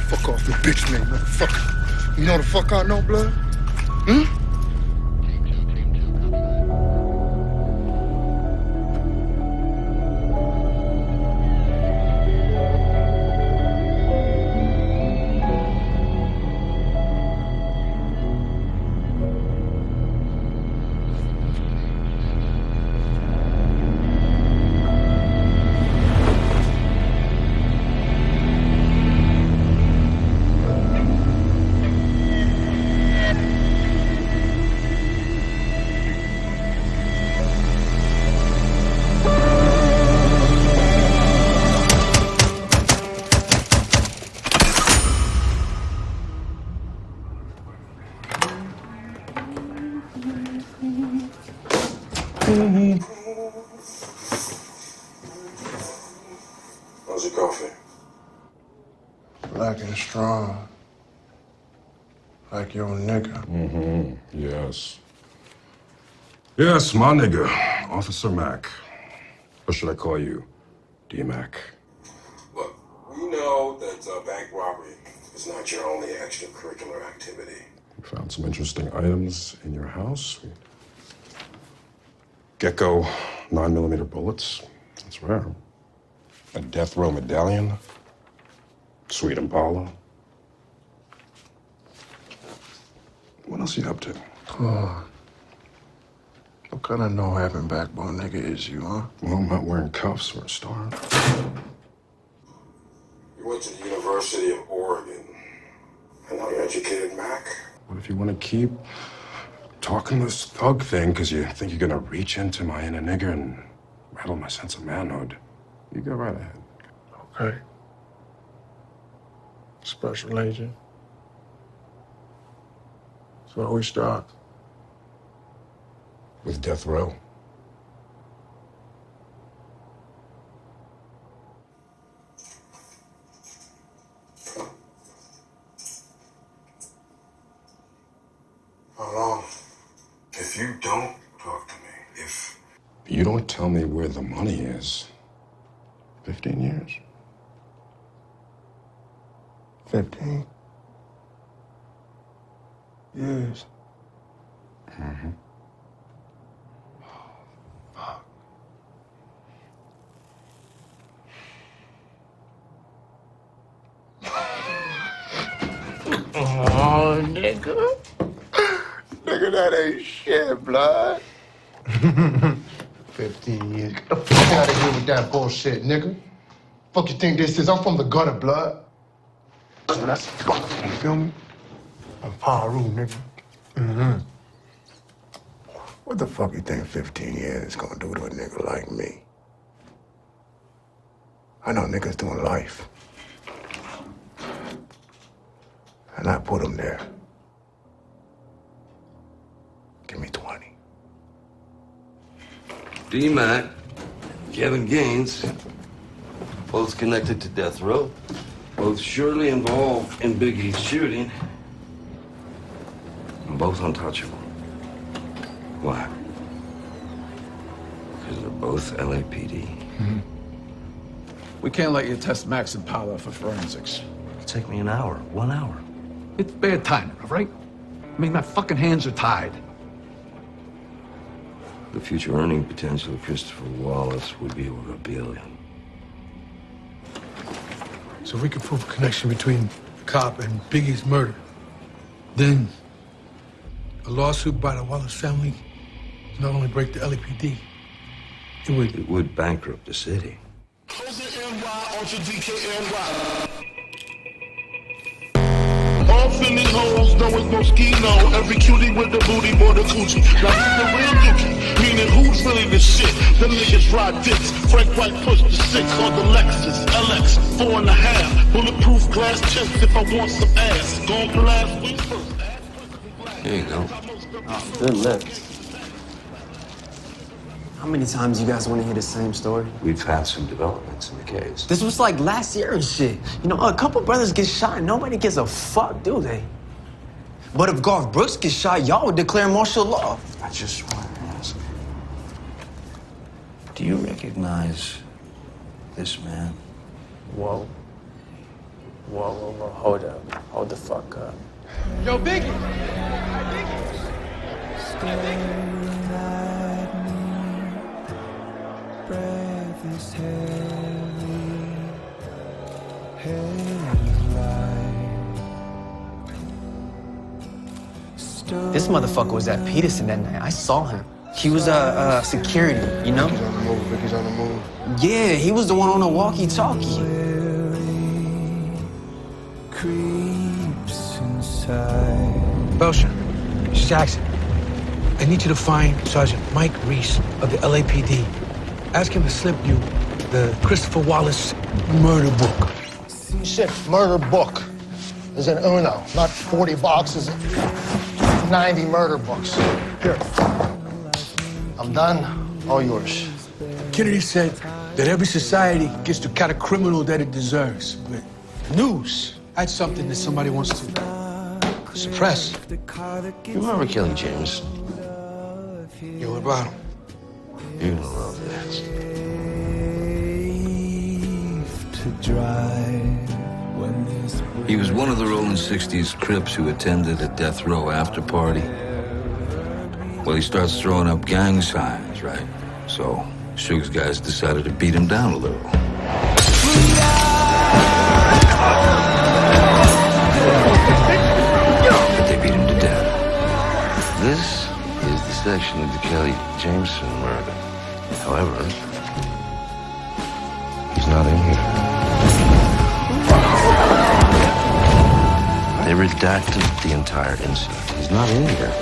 Fuck off, you bitch name, motherfucker. You know the fuck I know, blood? How's your coffee? Black and strong. Like your nigga. Mm-hmm. Yes. Yes, my nigga, Officer Mack. Or should I call you D-Mac? Look, we know that bank robbery is not your only extracurricular activity. We found some interesting items in your house. Gecko 9mm bullets. That's rare. A death row medallion. Sweet Impala. What else are you up to? What kind of no-having backbone nigga is you, huh? Well, I'm not wearing cuffs for a start. You went to the University of Oregon. And now you're educated, Mac. What if you want to keep talking this thug thing because you think you're gonna reach into my inner nigger and rattle my sense of manhood. You go right ahead. Okay. Special agent. So where we start? With death row. How long? If you don't talk to me, if you don't tell me where the money is, 15 years. 15 years. Mm-hmm. Oh, nigga. Nigga, that ain't shit, blood. 15 years. Get the fuck out of here with that bullshit, nigga. Fuck you think this is? I'm from the gutter, blood. So that's fuck, you feel me? I'm Paru, nigga. Mm-hmm. What the fuck you think 15 years is gonna do to a nigga like me? I know niggas doing life. And I put them there. Give me 20. D-Mac, Kevin Gaines, both connected to death row, both surely involved in Biggie's shooting, and both untouchable. Why? Because they're both LAPD. Mm-hmm. We can't let you test Max and Paula for forensics. It'll take me an hour, 1 hour. It's bad timing, all right? I mean, my fucking hands are tied. The future earning potential of Christopher Wallace would be over $1 billion. So if we could prove a connection between the cop and Biggie's murder, then a lawsuit by the Wallace family would not only break the LAPD, It would bankrupt the city. Ultra DKNY. All Philly hoes know it's Moschino. Every cutie with the booty, boy, the coochie. Now who's the real dookie? Meaning who's really the shit? Them niggas ride dicks. Frank White pushed the 6 on the Lexus LX 4.5. Bulletproof glass chips if I want some ass. Gon' blast wings first. There you go. Oh, good lips. How many times you guys want to hear the same story? We've had some developments in the case. This was like last year and shit. You know, a couple brothers get shot and nobody gives a fuck, do they? But if Garth Brooks gets shot, y'all would declare martial law. I just want to ask, do you recognize this man? Whoa. Hold up. Hold the fuck up. Yo, Biggie! Breath is heavy, This motherfucker was at Peterson that night. I saw him. He was security, you know? He's on the move, Vicky's on the move. Yeah, he was the one on the walkie-talkie. creeps inside. Belcher, it's Jackson. I need you to find Sergeant Mike Reese of the LAPD. Ask him to slip you the Christopher Wallace murder book. Shit, murder book. There's an Uno, not 40 boxes, 90 murder books. Here. I'm done. All yours. Kennedy said that every society gets the kind of criminal that it deserves. But news, that's something that somebody wants to suppress. You remember Kelly James? Yo, what about him? You're gonna love this. He was one of the Rolling 60s Crips who attended a death row after party. Well, he starts throwing up gang signs, right? So, Suge's guys decided to beat him down a little. But they beat him to death. This is the section of the Kelly Jameson murder. However, he's not in here. They redacted the entire incident. He's not in here.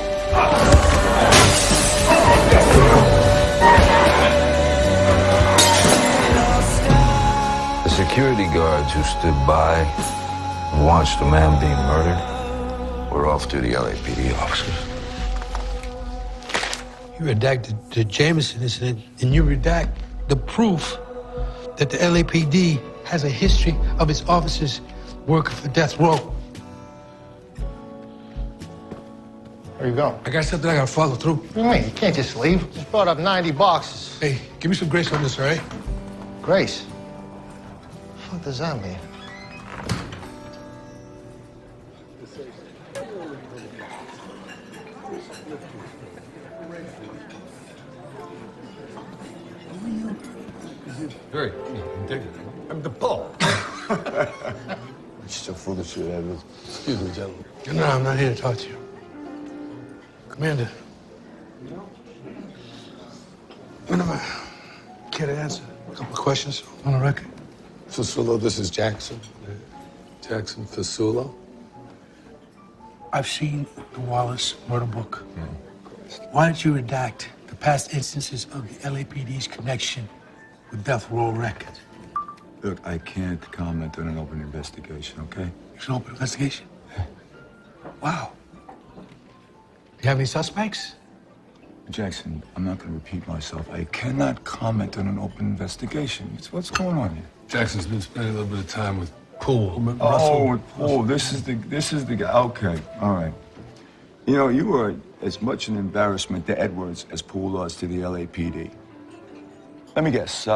The security guards who stood by and watched a man being murdered were off-duty LAPD officers. You redact the Jameson incident, and you redact the proof that the LAPD has a history of its officers working for death row. Where you going? I got something I gotta follow through. What do you mean? You can't just leave. Just brought up 90 boxes. Hey, give me some grace on this, all right? Grace? What does that mean? Very indignant. I'm the bull. Still full of shit, Edwards. Excuse me, gentlemen. No, I'm not here to talk to you. Commander. Whenever I care to answer a couple of questions on the record. Fasulo, this is Jackson. Jackson Fasulo. I've seen the Wallace murder book. Why did you redact the past instances of the LAPD's connection with death row records? Look, I can't comment on an open investigation, okay? It's an open investigation? Wow. You have any suspects? Jackson, I'm not going to repeat myself. I cannot comment on an open investigation. It's what's going on here. Jackson's been spending a little bit of time with Poole. Oh, Paul, this is the guy. Okay, all right. You know, you were as much an embarrassment to Edwards as Poole was to the LAPD. Let me guess.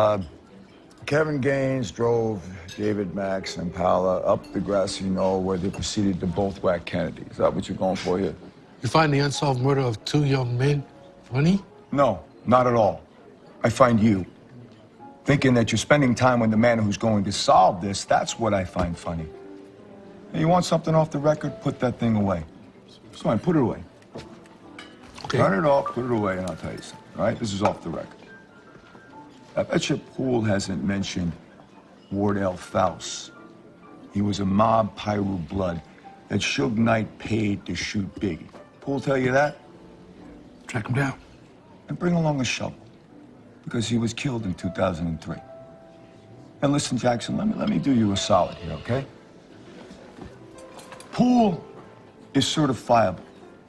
Kevin Gaines drove David Max and Paula up the grassy knoll where they proceeded to both whack Kennedy. Is that what you're going for here? You find the unsolved murder of two young men funny? No, not at all. I find you. Thinking that you're spending time with the man who's going to solve this, that's what I find funny. Hey, you want something off the record? Put that thing away. It's fine, put it away. Okay. Turn it off, put it away, and I'll tell you something, all right? This is off the record. I bet you Poole hasn't mentioned Wardell Faust. He was a mob Piru blood that Suge Knight paid to shoot Biggie. Poole tell you that? Track him down. And bring along a shovel, because he was killed in 2003. And listen, Jackson, let me do you a solid here, okay? Poole is certifiable.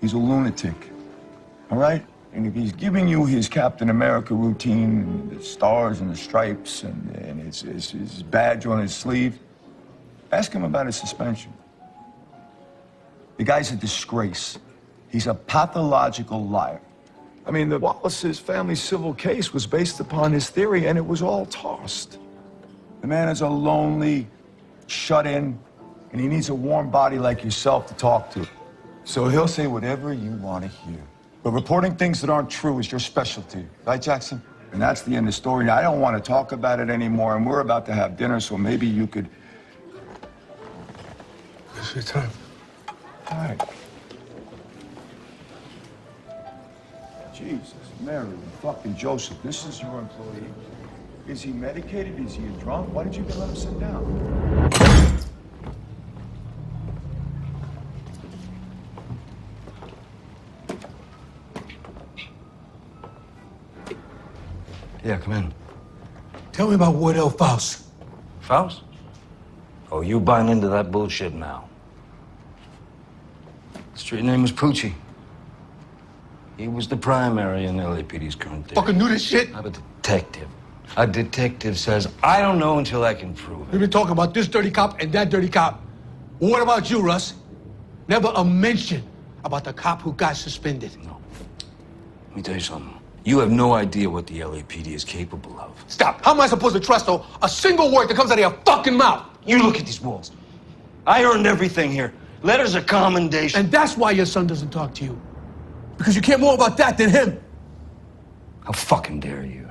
He's a lunatic, all right? And if he's giving you his Captain America routine, and the stars and the stripes and his badge on his sleeve, ask him about his suspension. The guy's a disgrace. He's a pathological liar. I mean, the Wallace's family civil case was based upon his theory, and it was all tossed. The man is a lonely, shut-in, and he needs a warm body like yourself to talk to. So he'll say whatever you want to hear. But reporting things that aren't true is your specialty, right, Jackson? And that's the end of the story. I don't want to talk about it anymore, and we're about to have dinner, so maybe you could... It's your time. All right. Jesus, Mary, and fucking Joseph, this is your employee. Is he medicated? Is he a drunk? Why did you even let him sit down? Yeah, come in. Tell me about Wardell Faust. Faust? Oh, you buying into that bullshit now. Street name was Poochie. He was the primary in LAPD's current theory. Fucking knew this shit. I'm a detective. A detective says, I don't know until I can prove it. We've been talking about this dirty cop and that dirty cop. What about you, Russ? Never a mention about the cop who got suspended. No. Let me tell you something. You have no idea what the LAPD is capable of. Stop. How am I supposed to trust, though, a single word that comes out of your fucking mouth? You look at these walls. I earned everything here. Letters of commendation. And that's why your son doesn't talk to you. Because you care more about that than him. How fucking dare you?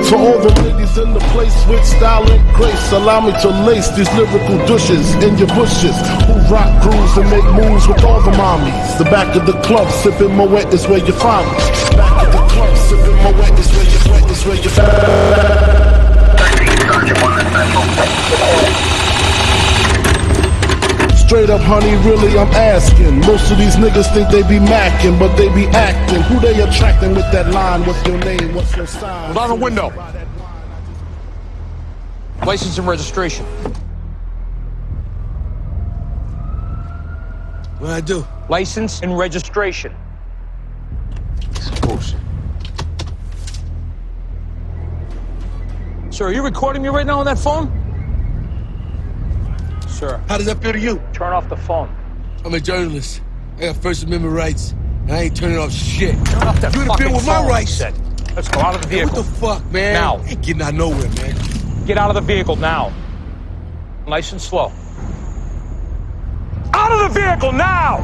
To all the ladies in the place with style and grace, allow me to lace these lyrical douches in your bushes who rock grooves and make moves with all the mommies. The back of the club sipping Moet is where you find me. Back of the club sipping Moet is where you find me. Straight up, honey, really, I'm asking. Most of these niggas think they be macking, but they be acting. Who they attracting with that line? What's your name? What's your sign? Hold on the window. License and registration. What'd I do? License and registration. Bullshit. Sir, are you recording me right now on that phone? Sir. How does that feel to you? Turn off the phone. I'm a journalist. I got First Amendment rights. And I ain't turning off shit. Turn off that you fucking interfere with my phone, rights. said. Let's go out of the vehicle. Hey, what the fuck, man? Now. I ain't getting out nowhere, man. Get out of the vehicle now. Nice and slow. Out of the vehicle now!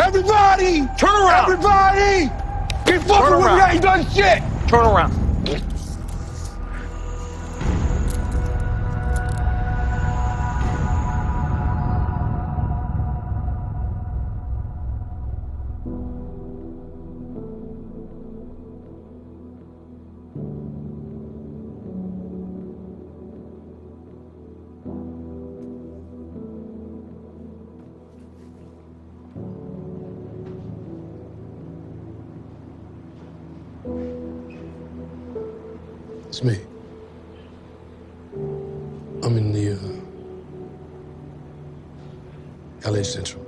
Everybody! Turn around! Everybody! Keep fucking with me, I ain't done shit! Turn around. It's me. I'm in the LA Central.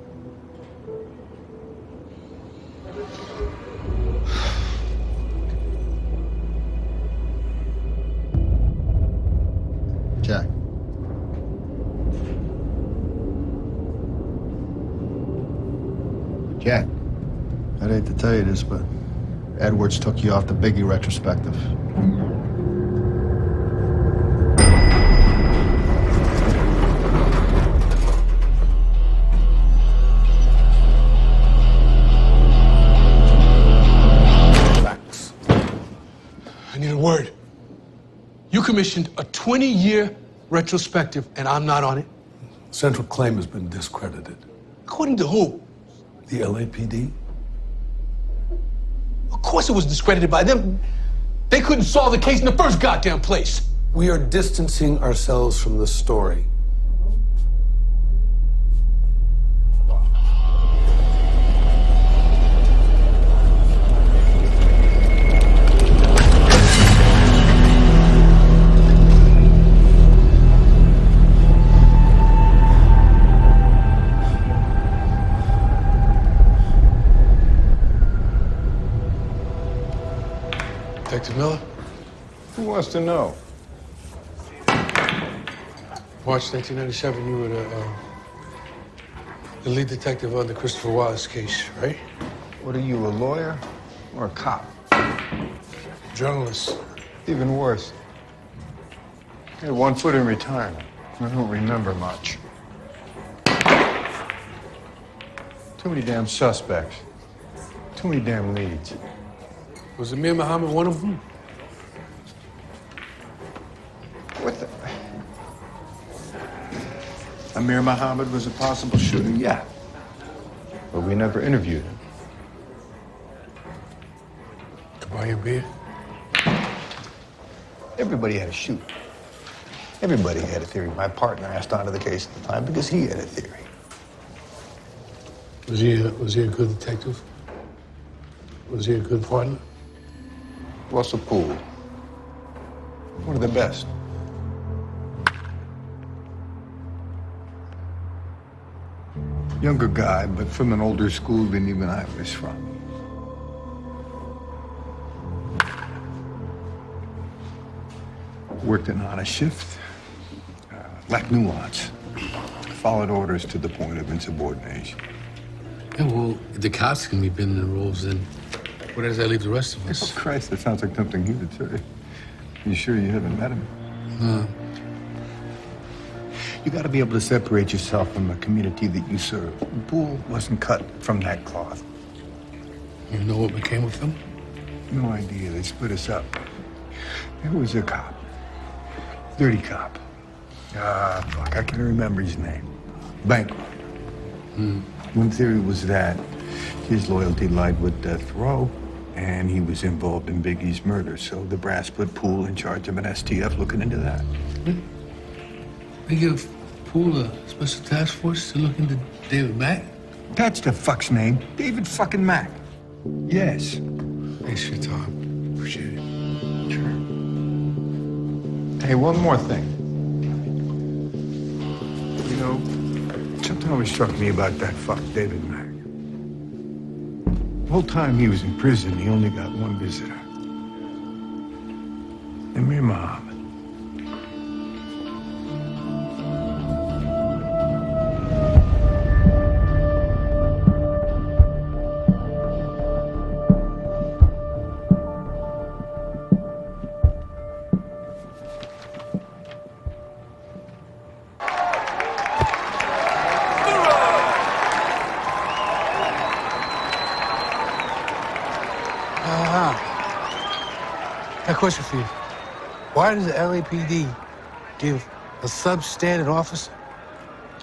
Jack. Jack. I'd hate to tell you this, but Edwards took you off the Biggie retrospective. I need a word. You commissioned a 20-year retrospective, and I'm not on it. Central claim has been discredited. According to who? The LAPD? Of course it was discredited by them. They couldn't solve the case in the first goddamn place. We are distancing ourselves from the story. Detective Miller? Who wants to know? March 1997, you were the lead detective on the Christopher Wallace case, right? What are you, a lawyer or a cop? Journalist. Even worse. I had 1 foot in retirement. I don't remember much. Too many damn suspects. Too many damn leads. Was Amir Muhammad one of them? What the? Amir Muhammad was a possible shooter, yeah. But we never interviewed him. Can I buy you a beer? Everybody had a shoot. Everybody had a theory. My partner asked onto the case at the time because he had a theory. Was he a good detective? Was he a good partner? Russell Poole. One of the best. Younger guy, but from an older school than even I was from. Worked an honest shift. Lacked nuance. Followed orders to the point of insubordination. Yeah, well, if the cops can be bending the rules, then where does that leave the rest of us? Oh, Christ, that sounds like something he would say. You sure you haven't met him? No. You got to be able to separate yourself from the community that you serve. Poole wasn't cut from that cloth. You know what became of him? No idea. They split us up. There was a cop. Dirty cop. Fuck, I can't remember his name. Bankroll. One theory was that his loyalty lied with death row, and he was involved in Biggie's murder. So the brass put Poole in charge of an STF looking into that. They give Poole a special task force to look into David Mack? That's the fuck's name. David fucking Mack. Yes. Thanks for your time. Appreciate it. Sure. Hey, one more thing. You know, something always struck me about that fuck David Mack. The whole time he was in prison, he only got one visitor. Emir Mohammed. Got a question for you. Why does the LAPD give a substandard officer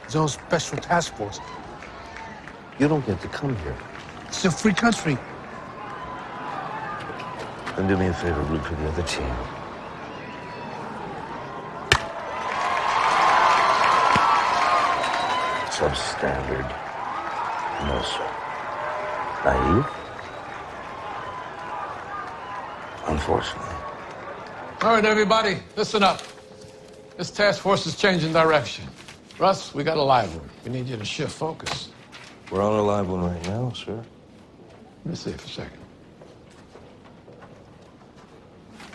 his own special task force? You don't get to come here. It's a free country. Then do me a favor, root for the other team. Substandard. No, sir. Naive? Unfortunately. All right, everybody, listen up. This task force is changing direction. Russ, we got a live one. We need you to shift focus. We're on a live one right now, sir. Let me see it for a second.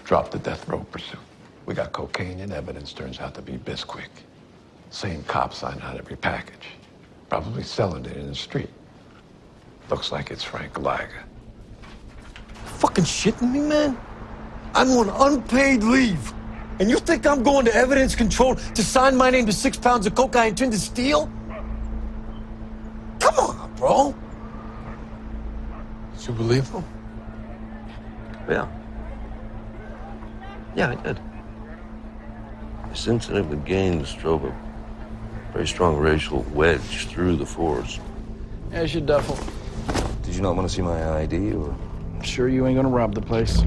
Drop the death row pursuit. We got cocaine and evidence turns out to be Bisquick. Same cop signed on every package. Probably selling it in the street. Looks like it's Frank Liger. Fucking shitting me, man? I'm on unpaid leave. And you think I'm going to evidence control to sign my name to 6 pounds of coke I intend to steal? Come on, bro. Did you believe him? Yeah. Yeah, I did. This incident with Gaines drove a very strong racial wedge through the force. There's your duffel. Did you not want to see my ID, or? Sure you ain't gonna rob the place?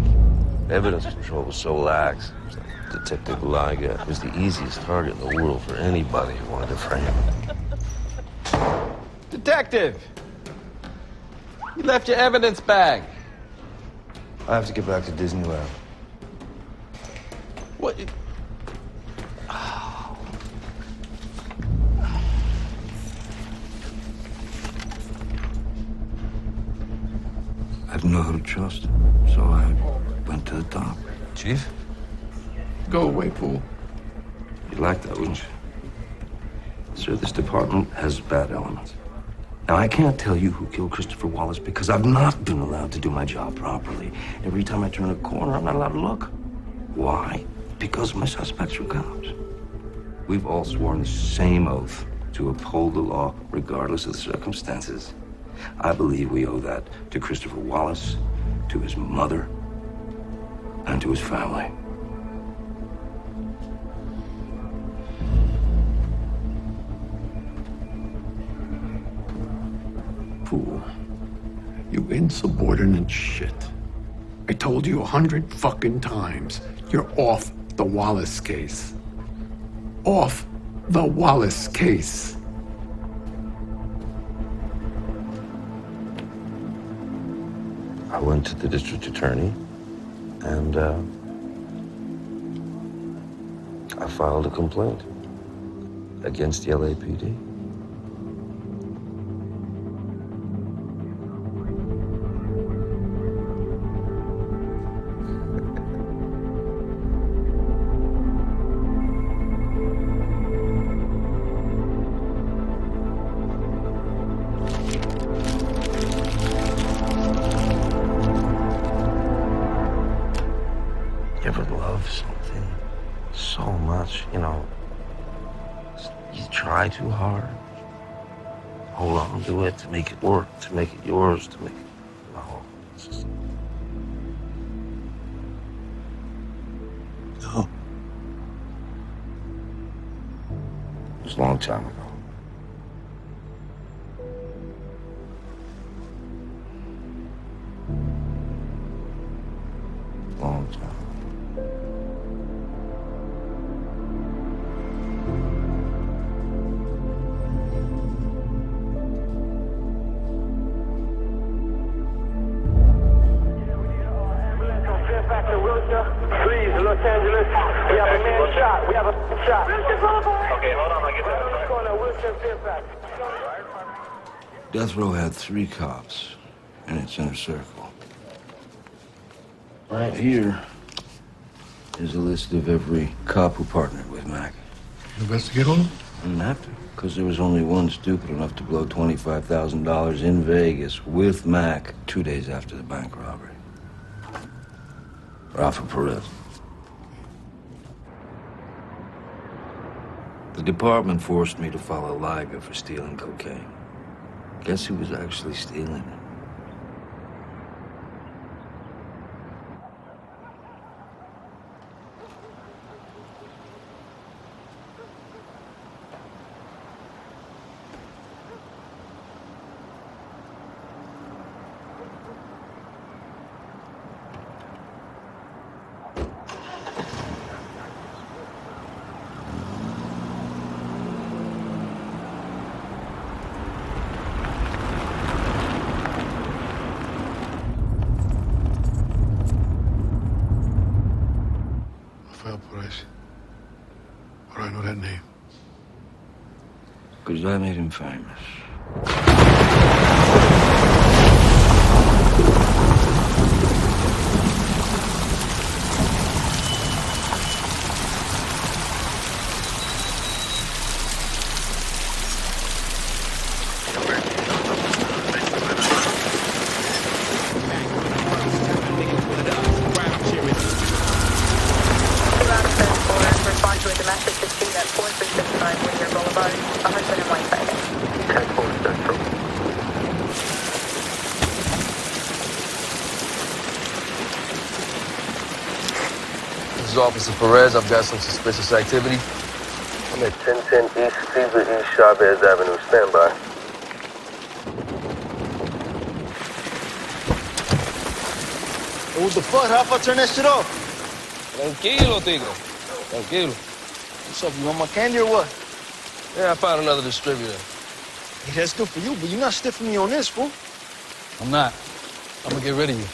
Evidence control was so lax. It was like Detective Liga was the easiest target in the world for anybody who wanted to frame him. Detective! You left your evidence bag. I have to get back to Disneyland. What? I didn't know who to trust, so I went to the top. Chief? Go away, Poole. You'd like that, wouldn't you? Sir, this department has bad elements. Now, I can't tell you who killed Christopher Wallace because I've not been allowed to do my job properly. Every time I turn a corner, I'm not allowed to look. Why? Because my suspects are cops. We've all sworn the same oath to uphold the law regardless of the circumstances. I believe we owe that to Christopher Wallace, to his mother, and to his family. Fool. You insubordinate shit. I told you 100 fucking times. You're off the Wallace case. Off the Wallace case. I went to the district attorney, and I filed a complaint against the LAPD. You ever love something so much, you know, you try too hard, hold on to it to make it work, to make it yours, to make it, no, it's just... No. It was a long time ago. Long time. Death Row had 3 cops in its inner circle. Right here is a list of every cop who partnered with Mac. Investigate on him? Didn't have to, because there was only one stupid enough to blow $25,000 in Vegas with Mac 2 days after the bank robbery. Rafa Perez. The department forced me to follow Liga for stealing cocaine. Guess who was actually stealing it? Rafael Perez. How do I know that name? Because I made him famous. Respond to a domestic dispute at 4369 Whittier Boulevard. A husband and wife sighting. 10-4 Central. This is Officer Perez. I've got some suspicious activity. I'm at 1010 East Caesar East Chavez Avenue. Stand by. What the fuck, Rafa? Turn that shit off. Tranquilo, Tigre. Tranquilo. What's up, you want my candy or what? Yeah, I found another distributor. Hey, that's good for you, but you're not stiffing me on this, fool. I'm not. I'm gonna get rid of you.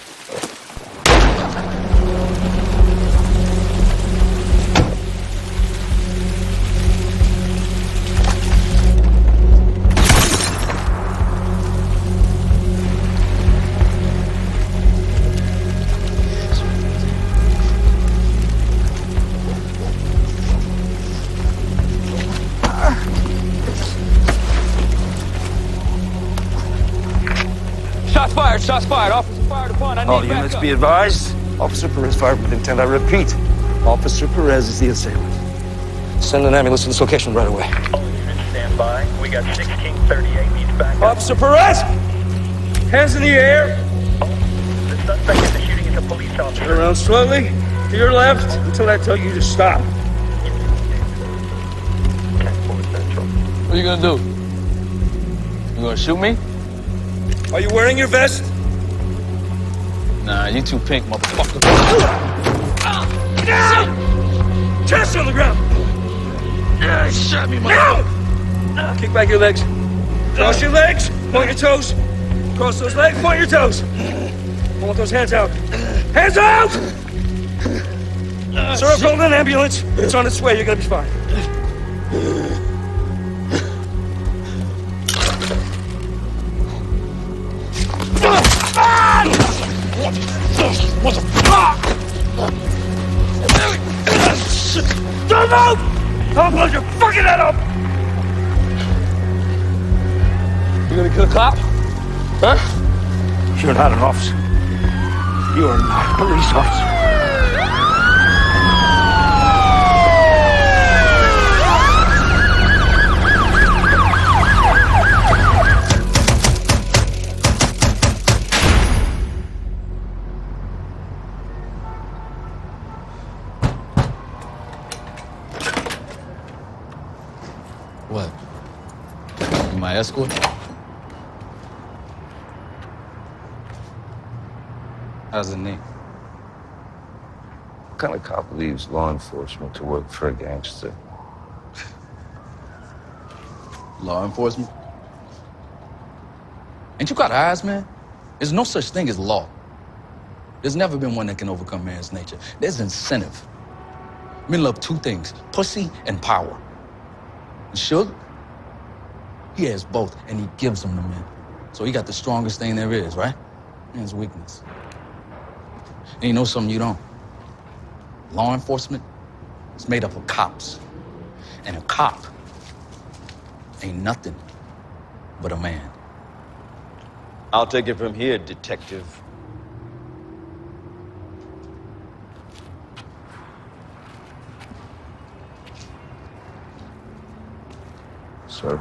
Shots fired. Officer fired upon. I need All units be advised. Officer Perez fired with intent. I repeat, Officer Perez is the assailant. Send an ambulance to this location right away. All units stand by. We got 1638 needs backup. Officer Perez! Hands in the air. The suspect in the shooting is a police officer. Turn around slowly to your left until I tell you to stop. 10-4 Central. What are you gonna do? You gonna shoot me? Are you wearing your vest? Nah, you too pink, motherfucker. Chest on the ground. Shot me, Now! Kick back your legs. Cross your legs. Point your toes. Cross those legs. Point your toes. I want those hands out. Hands out! Sir, I've called an ambulance. It's on its way. You're gonna be fine. Don't move! I'll blow your fucking head up! You gonna kill a cop? Huh? You're not an officer. You are not a police officer. What? You my escort? How's the knee? What kind of cop leaves law enforcement to work for a gangster? Law enforcement? Ain't you got eyes, man? There's no such thing as law. There's never been one that can overcome man's nature. There's incentive. Men love 2 things, pussy and power. And Suge, he has both, and he gives them to men. So he got the strongest thing there is, right? And his weakness. And you know something you don't? Law enforcement is made up of cops. And a cop ain't nothing but a man. I'll take it from here, detective. Sir?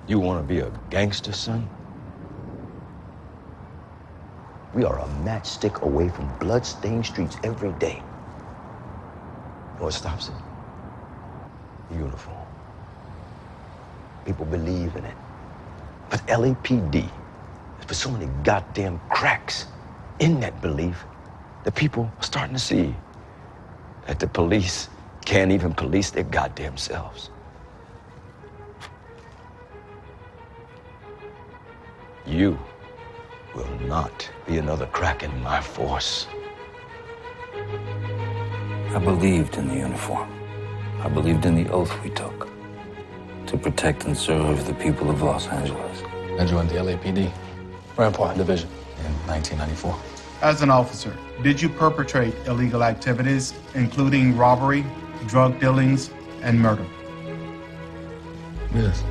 You want to be a gangster, son? We are a matchstick away from blood-stained streets every day. You know what stops it? The uniform. People believe in it. But LAPD has put so many goddamn cracks in that belief that people are starting to see that the police can't even police their goddamn selves. You will not be another crack in my force. I believed in the uniform. I believed in the oath we took to protect and serve the people of Los Angeles. I joined the LAPD, Rampart Division, in 1994. As an officer, did you perpetrate illegal activities, including robbery, drug dealings, and murder? Yes.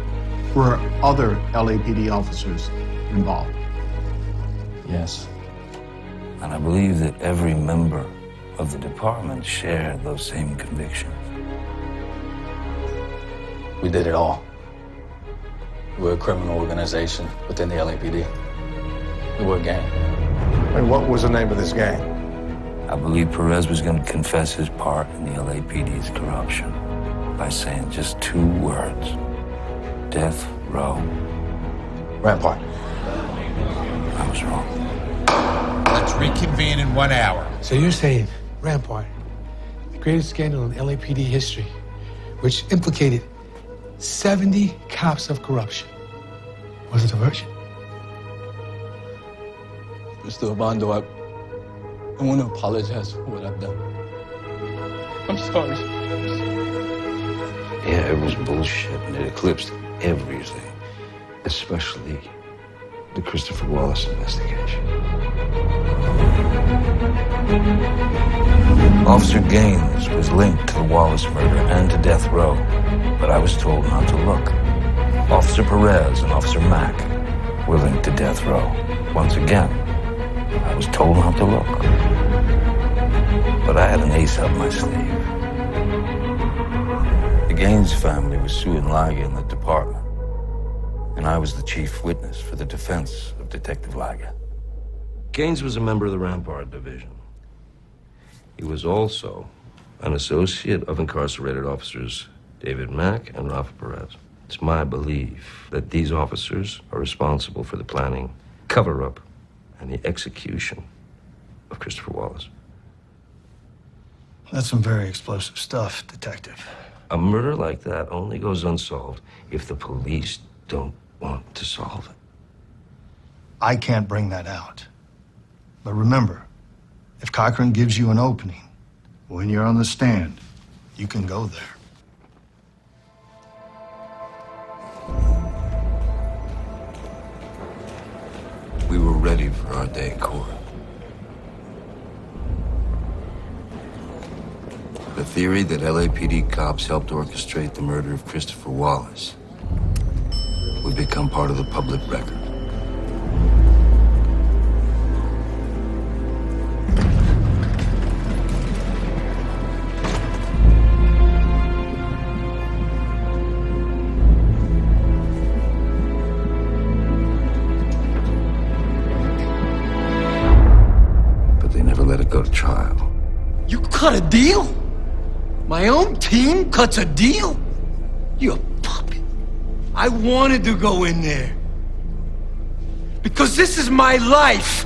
Were other LAPD officers involved? Yes. And I believe that every member of the department shared those same convictions. We did it all. We're a criminal organization within the LAPD. We were a gang. And what was the name of this gang? I believe Perez was going to confess his part in the LAPD's corruption by saying just 2 words. Death Row. Rampart. I was wrong. Let's reconvene in 1 hour. So you're saying Rampart, the greatest scandal in LAPD history, which implicated 70 cops of corruption, was a diversion? Mr. Obando, I want to apologize for what I've done. I'm sorry. Yeah, it was bullshit, and it eclipsed everything, especially the Christopher Wallace investigation. Officer Gaines was linked to the Wallace murder and to death row, but I was told not to look. Officer Perez and Officer Mack were linked to death row. Once again, I was told not to look. But I had an ace up my sleeve. The Gaines family was suing Laga in the department, and I was the chief witness for the defense of Detective Laga. Gaines was a member of the Rampart Division. He was also an associate of incarcerated officers David Mack and Rafa Perez. It's my belief that these officers are responsible for the planning, cover-up, and the execution of Christopher Wallace. That's some very explosive stuff, Detective. A murder like that only goes unsolved if the police don't want to solve it. I can't bring that out. But remember, if Cochran gives you an opening, when you're on the stand, you can go there. We were ready for our day in court. The theory that LAPD cops helped orchestrate the murder of Christopher Wallace would become part of the public record. But they never let it go to trial. You cut a deal? My own team cuts a deal? You a puppet. I wanted to go in there. Because this is my life.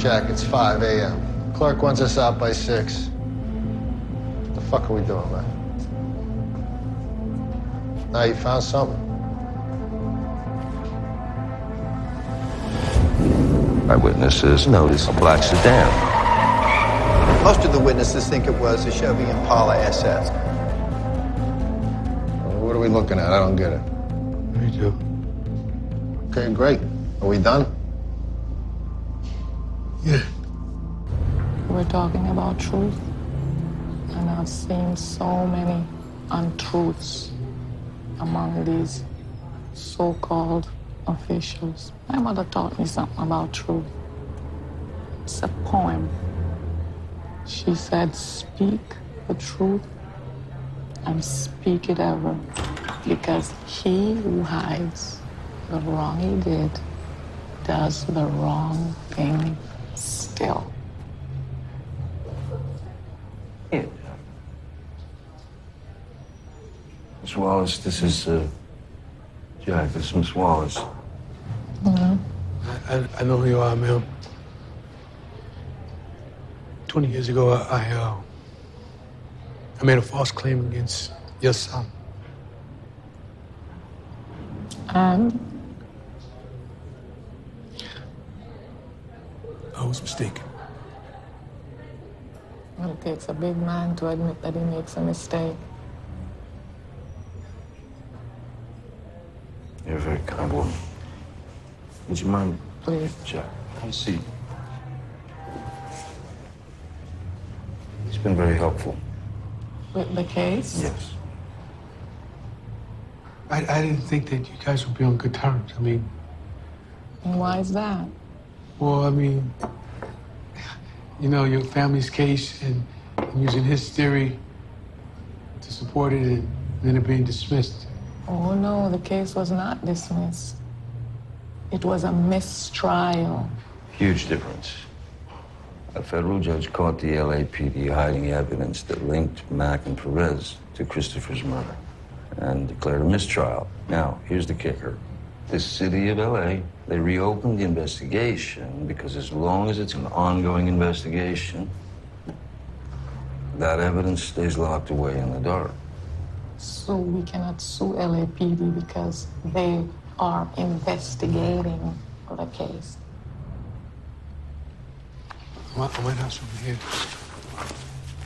Jack, it's 5 a.m. Clerk wants us out by 6. What the fuck are we doing, man? Now you found something. Eyewitnesses notice a black sedan. Most of the witnesses think it was a Chevy Impala SS. What are we looking at? I don't get it. Me too. Okay, great. Are we done? Yeah. We're talking about truth, and I've seen so many untruths among these so-called officials. My mother taught me something about truth. It's a poem. She said, speak the truth and speak it ever, because he who hides the wrong he did does the wrong thing still. Miss Wallace, this is, Jack, this is Miss Wallace. I know who you are, ma'am. 20 years ago, I made a false claim against your son. And I was mistaken. well, it takes a big man to admit that he makes a mistake. You're a very kind woman. Would you mind, Please. Jack? Have a seat. He's been very helpful. With the case? Yes. I didn't think that you guys would be on good terms. I mean, And why is that? well, I mean, you know, your family's case and using his theory to support it and then it being dismissed. Oh, no, the case was not dismissed. It was a mistrial. Huge difference. A federal judge caught the LAPD hiding evidence that linked Mack and Perez to Christopher's murder and declared a mistrial. Now, here's the kicker. The city of LA, they reopened the investigation because as long as it's an ongoing investigation, that evidence stays locked away in the dark. So we cannot sue LAPD because they are investigating the case. I might have something here.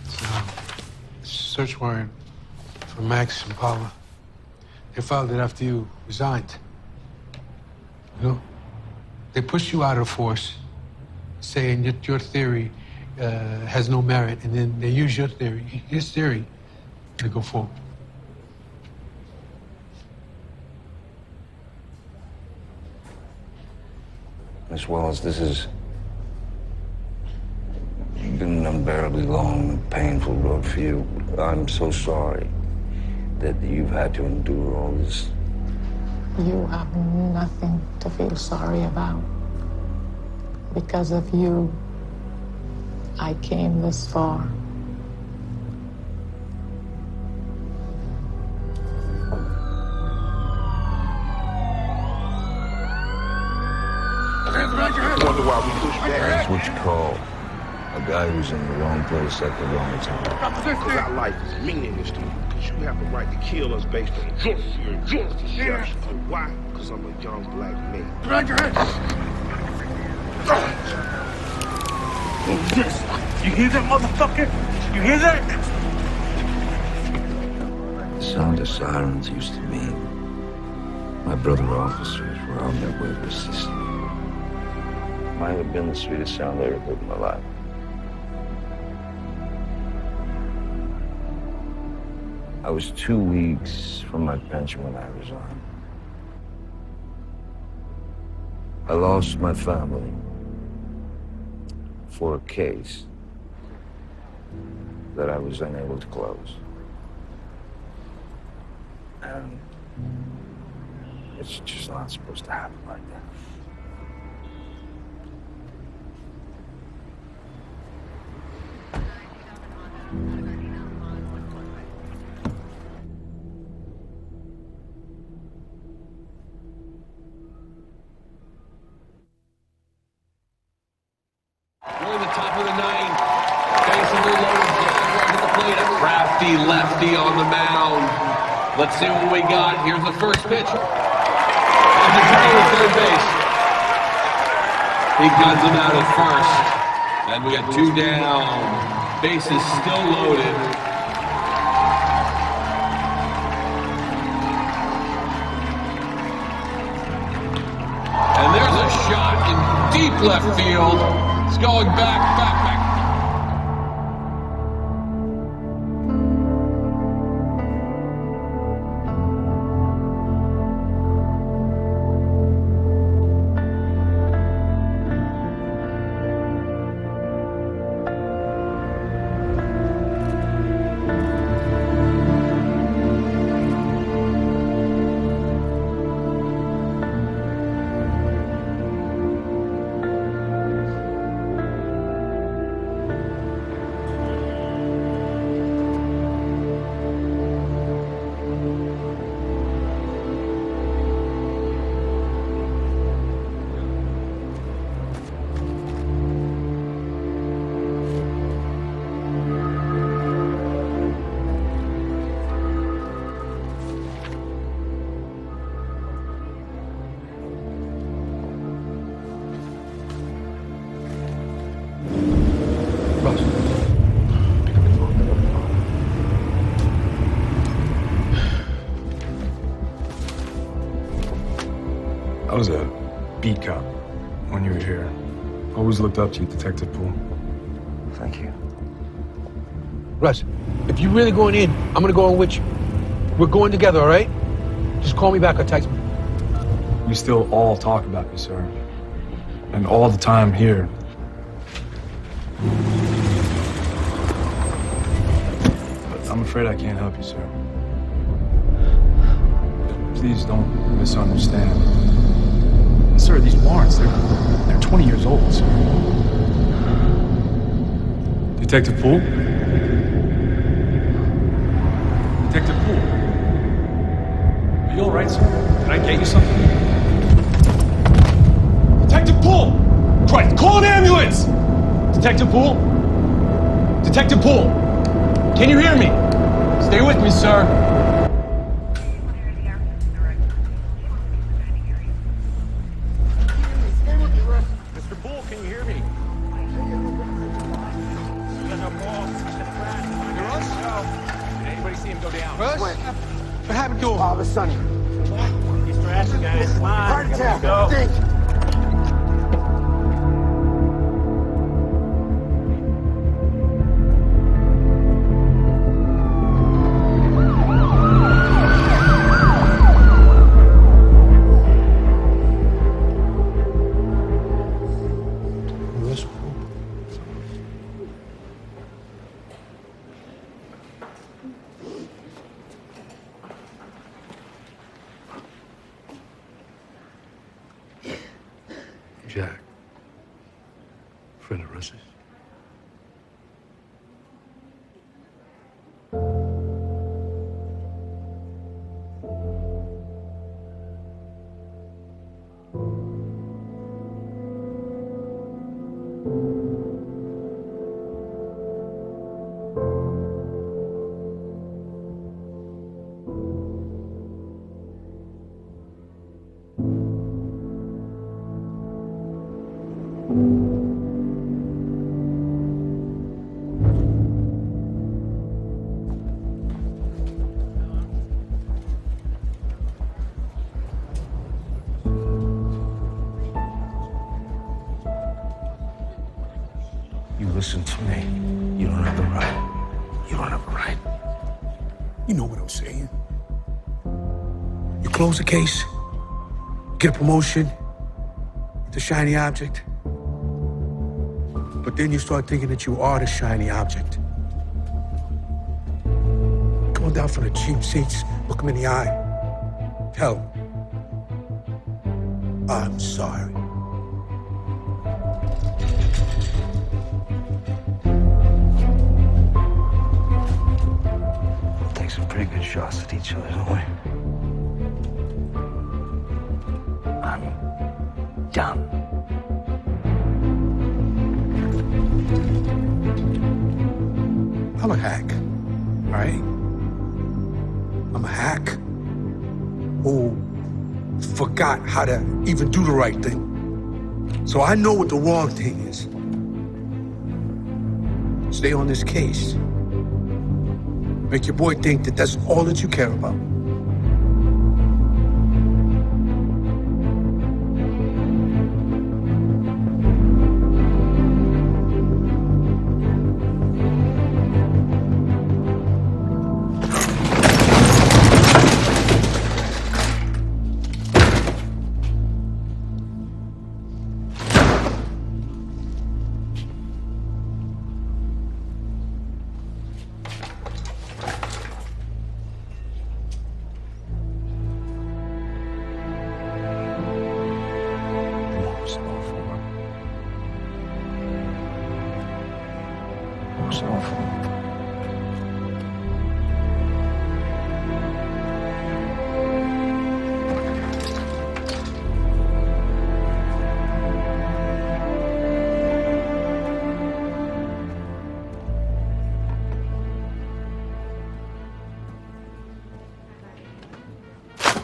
It's a search warrant for Max and Paula. They filed it after you resigned. You know? They pushed you out of the force, saying that your theory has no merit, and then they use your theory, his theory, to go forward. Miss Wallace, this has been an unbearably long, painful road for you. I'm so sorry that you've had to endure all this. You have nothing to feel sorry about. Because of you, I came this far. Wonder why we push back. That's what you call a guy who's in the wrong place at the wrong time. Because our life is meaningless to you. Because you have the right to kill us based on jealousy and jealousy. Yes. Why? Because I'm a young black man. Grab your head. Yes. You hear that, motherfucker? You hear that? The sound of sirens used to mean my brother officers were on their way to assist me. Might have been the sweetest sound I ever heard in my life. I was 2 weeks from my pension when I resigned. I lost my family for a case that I was unable to close. And it's just not supposed to happen like that. lefty on the mound. Let's see what we got. Here's the first pitch. And the throw to third base. He guns him out at first. And we got 2 down. Base is still loaded. And there's a shot in deep left field. It's going back. I was a beat cop when you were here. Always looked up to you, Detective Poole. Thank you. Russ, if you're really going in, I'm gonna go in with you. We're going together, all right? Just call me back or text me. We still all talk about you, sir. And all the time here. But I'm afraid I can't help you, sir. Please don't misunderstand. Sir, these warrants, they're 20 years old, sir. Detective Poole? Detective Poole? Are you all right, sir? Can I get you something? Detective Poole! Christ, call an ambulance! Detective Poole? Detective Poole! Can you hear me? Stay with me, sir. What happened to him? Father, Sonny. He's thrashing, guys. Come on. Heart attack. Go. Think. Jack. Friend of Russ's. You listen to me. You don't have the right. You don't have a right. You know what I'm saying. You close the case, get a promotion, the shiny object. But then you start thinking that you are the shiny object. Going down from the cheap seats, look him in the eye. Tell him, I'm sorry. Take some pretty good shots at each other, don't we? I'm done. I'm a hack. all right? I'm a hack who forgot how to even do the right thing. So I know what the wrong thing is. Stay on this case. Make your boy think that that's all that you care about.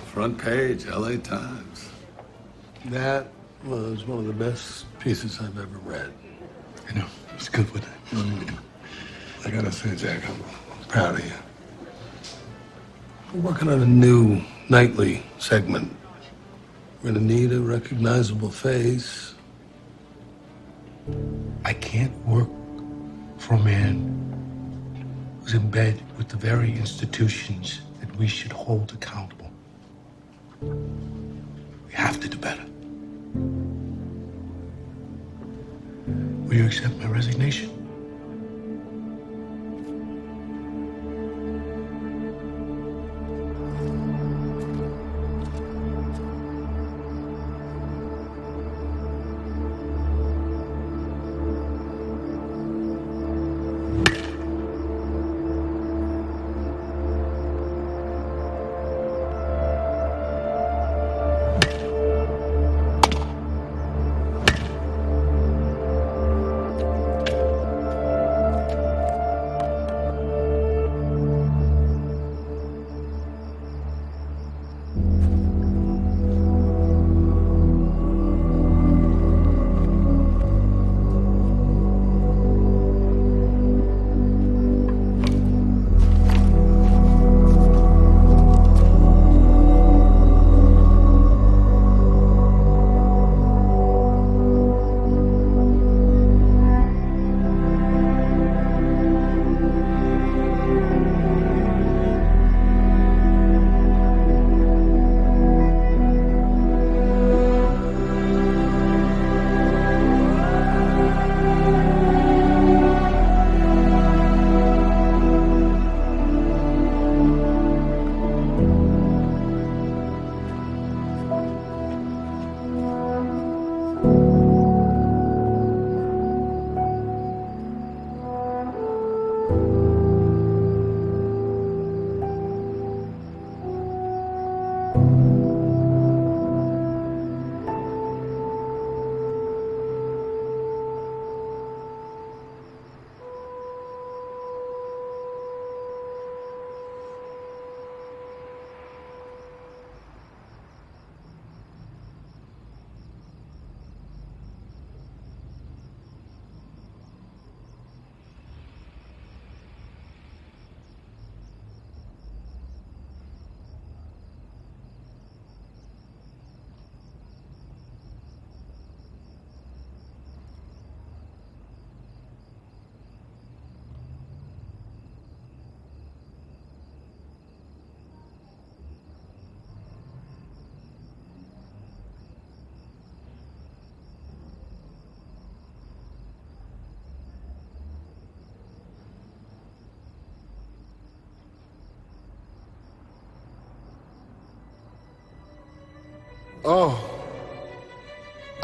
Front page, LA Times. That was one of the best pieces I've ever read. I know, it's good with it. I gotta say, Jack, I'm proud of you. We're working on a new nightly segment. We're gonna need a recognizable face. I can't work for a man who's in bed with the very institutions that we should hold accountable. We have to do better. Will you accept my resignation?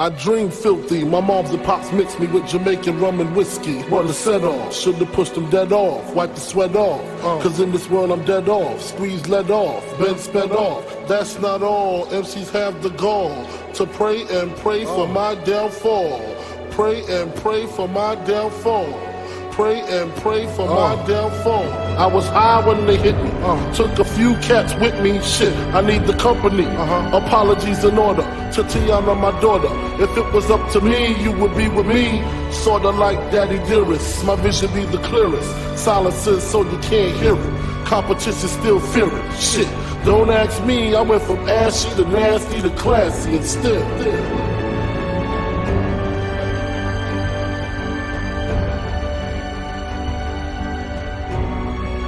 I dream filthy. My moms and pops mixed me with Jamaican rum and whiskey. Run the set off. Should've pushed them dead off. Wipe the sweat off. Cause in this world I'm dead off. Squeeze lead off. Been sped off. That's not all. MCs have the gall to pray and pray for my downfall. Pray and pray for my downfall. pray and pray for my downfall. I was high when they hit me. Took a few cats with me. Shit, I need the company. Apologies in order to Tiana, my daughter. If it was up to me, you would be with me. Sorta like Daddy Dearest. My vision be the clearest. Silences so you can't hear it. Competition still fear it. Shit, don't ask me. I went from ashy to nasty to classy and still.